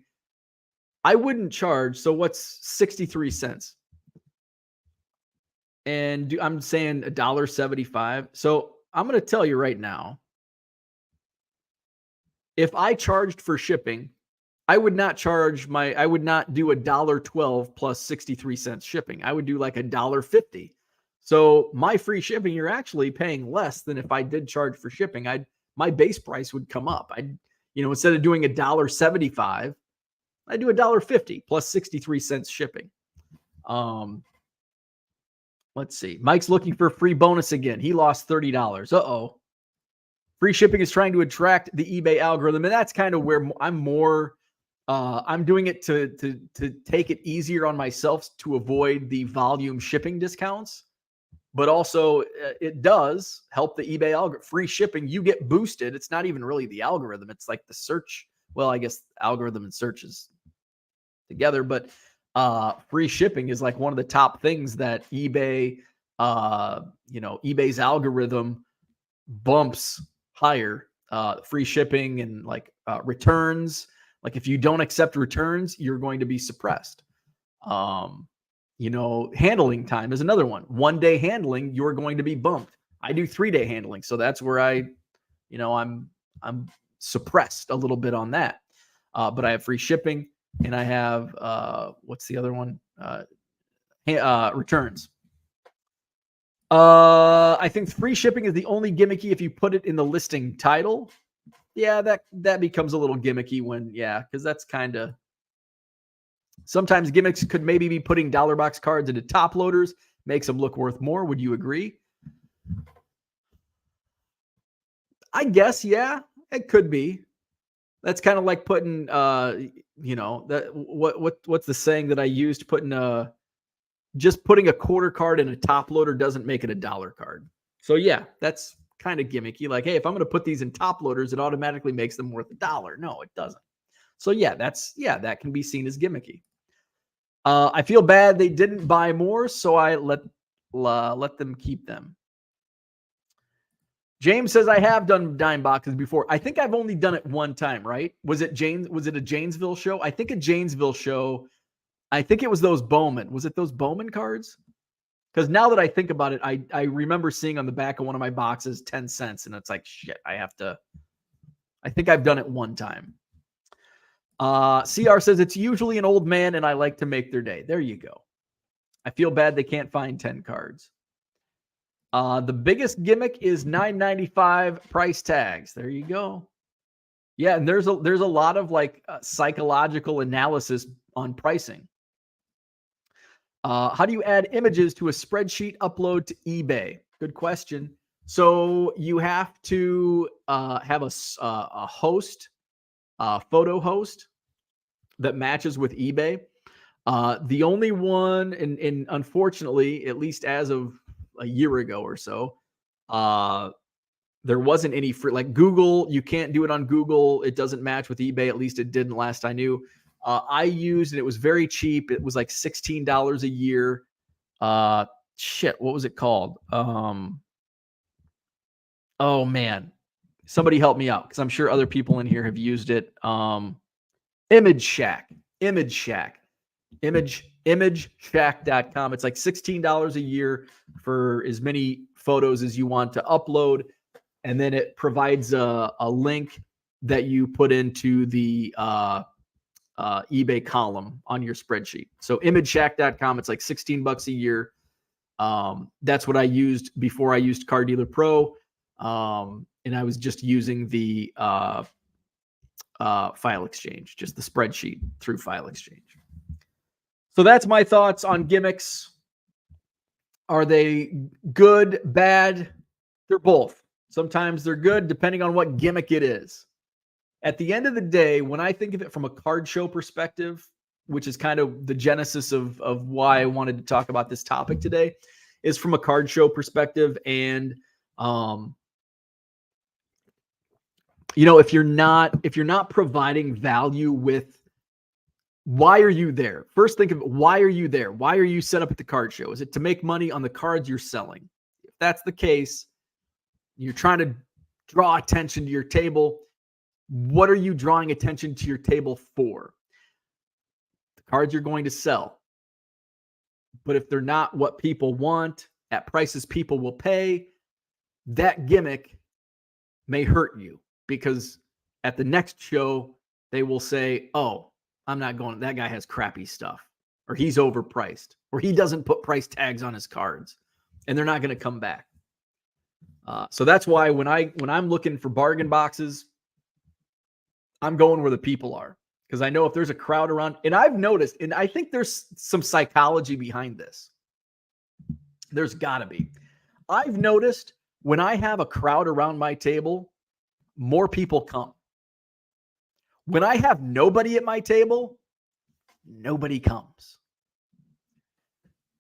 I wouldn't charge. So what's 63 cents? And I'm saying $1.75. So I'm going to tell you right now, if I charged for shipping, I would not do $1.12 plus 63 cents shipping. I would do like $1.50. So my free shipping, you're actually paying less than if I did charge for shipping. My base price would come up. Instead of doing $1.75, I do $1.50 plus 63 cents shipping. Let's see. Mike's looking for a free bonus again. He lost $30. Uh-oh. Free shipping is trying to attract the eBay algorithm, and that's kind of where I'm more. I'm doing it to take it easier on myself to avoid the volume shipping discounts, but also it does help the eBay algorithm. Free shipping, you get boosted. It's not even really the algorithm. It's like the search. Well, I guess algorithm and search is together, but free shipping is like one of the top things that eBay, eBay's algorithm bumps higher. Free shipping and like returns. Like if you don't accept returns, you're going to be suppressed. Handling time is another one. 1 day handling, you're going to be bumped. I do 3 day handling. So that's where I'm suppressed a little bit on that. But I have free shipping and I have, what's the other one? Returns. I think free shipping is the only gimmicky if you put it in the listing title. Yeah, that becomes a little gimmicky because that's kind of, sometimes gimmicks could maybe be putting dollar box cards into top loaders, makes them look worth more. Would you agree? I guess, yeah, it could be. That's kind of like putting, what's the saying that I used? Just putting a quarter card in a top loader doesn't make it a dollar card. So yeah, that's kind of gimmicky. Like, hey, if I'm going to put these in top loaders, it automatically makes them worth $1. No, it doesn't. So yeah, that can be seen as gimmicky. I feel bad they didn't buy more, so I let them keep them. James says I have done dime boxes before. I think I've only done it one time, right? Was it a Janesville show? I think a Janesville show. I think it was those Bowman. Was it those Bowman cards? Because now that I think about it, I remember seeing on the back of one of my boxes 10 cents, and it's like, shit, I think I've done it one time. CR says it's usually an old man, and I like to make their day. There you go. I feel bad they can't find 10 cards. The biggest gimmick is $9.95 price tags. There you go. Yeah, and there's a lot of like psychological analysis on pricing. How do you add images to a spreadsheet upload to eBay? Good question. So you have to have a host, photo host that matches with eBay. The only one, and unfortunately, at least as of a year ago or so, there wasn't any free, like Google. You can't do it on Google. It doesn't match with eBay. At least it didn't last I knew. I used, and it was very cheap. It was like $16 a year. What was it called? Oh man, somebody help me out because I'm sure other people in here have used it. Image Shack, imageshack.com. It's like $16 a year for as many photos as you want to upload. And then it provides a link that you put into the eBay column on your spreadsheet. So imageshack.com, it's like $16 a year. That's what I used before I used Car Dealer Pro. And I was just using the File Exchange, just the spreadsheet through File Exchange. So that's my thoughts on gimmicks. Are they good, bad? They're both. Sometimes they're good depending on what gimmick it is. At the end of the day, when I think of it from a card show perspective, which is kind of the genesis of why I wanted to talk about this topic today, is from a card show perspective. And if you're not providing value with, why are you there? First, think of why are you there? Why are you set up at the card show? Is it to make money on the cards you're selling? If that's the case, you're trying to draw attention to your table. What are you drawing attention to your table for? The cards you're going to sell. But if they're not what people want at prices people will pay, that gimmick may hurt you, because at the next show, they will say, oh, I'm not going. That guy has crappy stuff, or he's overpriced, or he doesn't put price tags on his cards, and they're not going to come back. So that's why when I'm looking for bargain boxes, I'm going where the people are, because I know if there's a crowd around, and I've noticed, and I think there's some psychology behind this. There's got to be. I've noticed when I have a crowd around my table, more people come. When I have nobody at my table, nobody comes.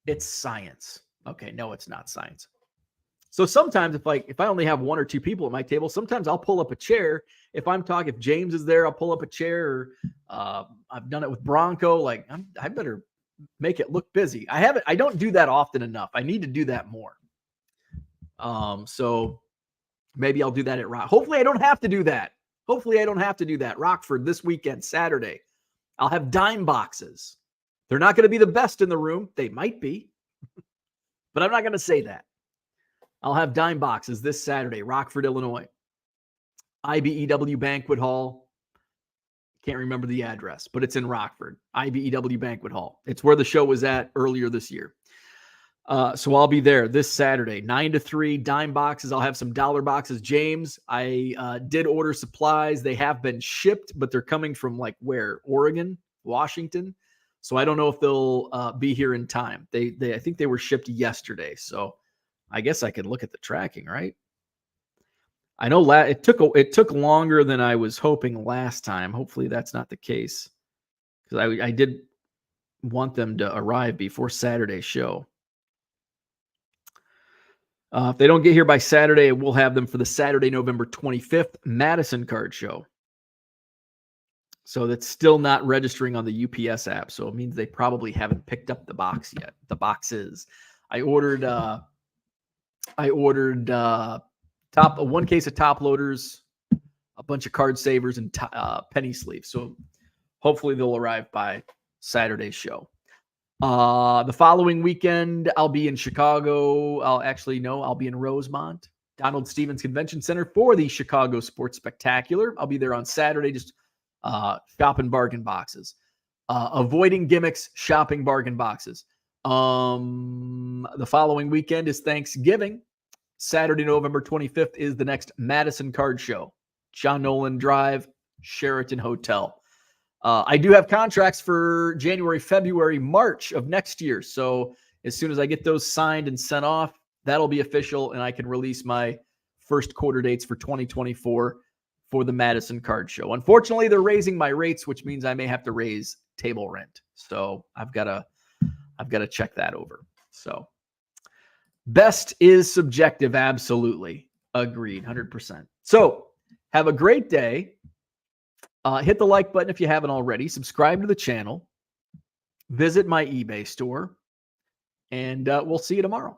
It's science. Okay, no, it's not science. So sometimes if I only have one or two people at my table, sometimes I'll pull up a chair. If James is there, I'll pull up a chair. Or, I've done it with Bronco. Like, I better make it look busy. I don't do that often enough. I need to do that more. So maybe I'll do that at Rock. Hopefully I don't have to do that. Rockford this weekend, Saturday. I'll have dime boxes. They're not going to be the best in the room. They might be, but I'm not going to say that. I'll have dime boxes this Saturday, Rockford, Illinois. IBEW Banquet Hall. Can't remember the address, but it's in Rockford. IBEW Banquet Hall. It's where the show was at earlier this year. So I'll be there this Saturday, 9 to 3, dime boxes. I'll have some dollar boxes. James, I did order supplies. They have been shipped, but they're coming from like where? Oregon, Washington. So I don't know if they'll be here in time. I think they were shipped yesterday. So I guess I could look at the tracking, right? I know it took longer than I was hoping last time. Hopefully that's not the case, because I did want them to arrive before Saturday's show. If they don't get here by Saturday, we'll have them for the Saturday, November 25th Madison card show. So that's still not registering on the UPS app. So it means they probably haven't picked up the box yet. The boxes. I ordered one case of top loaders, a bunch of card savers, and penny sleeves. So hopefully they'll arrive by Saturday's show. The following weekend, I'll be in Chicago. I'll be in Rosemont, Donald Stevens Convention Center for the Chicago Sports Spectacular. I'll be there on Saturday, just shopping bargain boxes, avoiding gimmicks, shopping bargain boxes. The following weekend is Thanksgiving. Saturday, November 25th is the next Madison card show. John Nolan Drive, Sheraton Hotel. I do have contracts for January, February, March of next year. So as soon as I get those signed and sent off, that'll be official, and I can release my first quarter dates for 2024 for the Madison card show. Unfortunately, they're raising my rates, which means I may have to raise table rent. So I've got to check that over. So best is subjective. Absolutely. Agreed. 100%. So have a great day. Hit the like button if you haven't already. Subscribe to the channel. Visit my eBay store. And we'll see you tomorrow.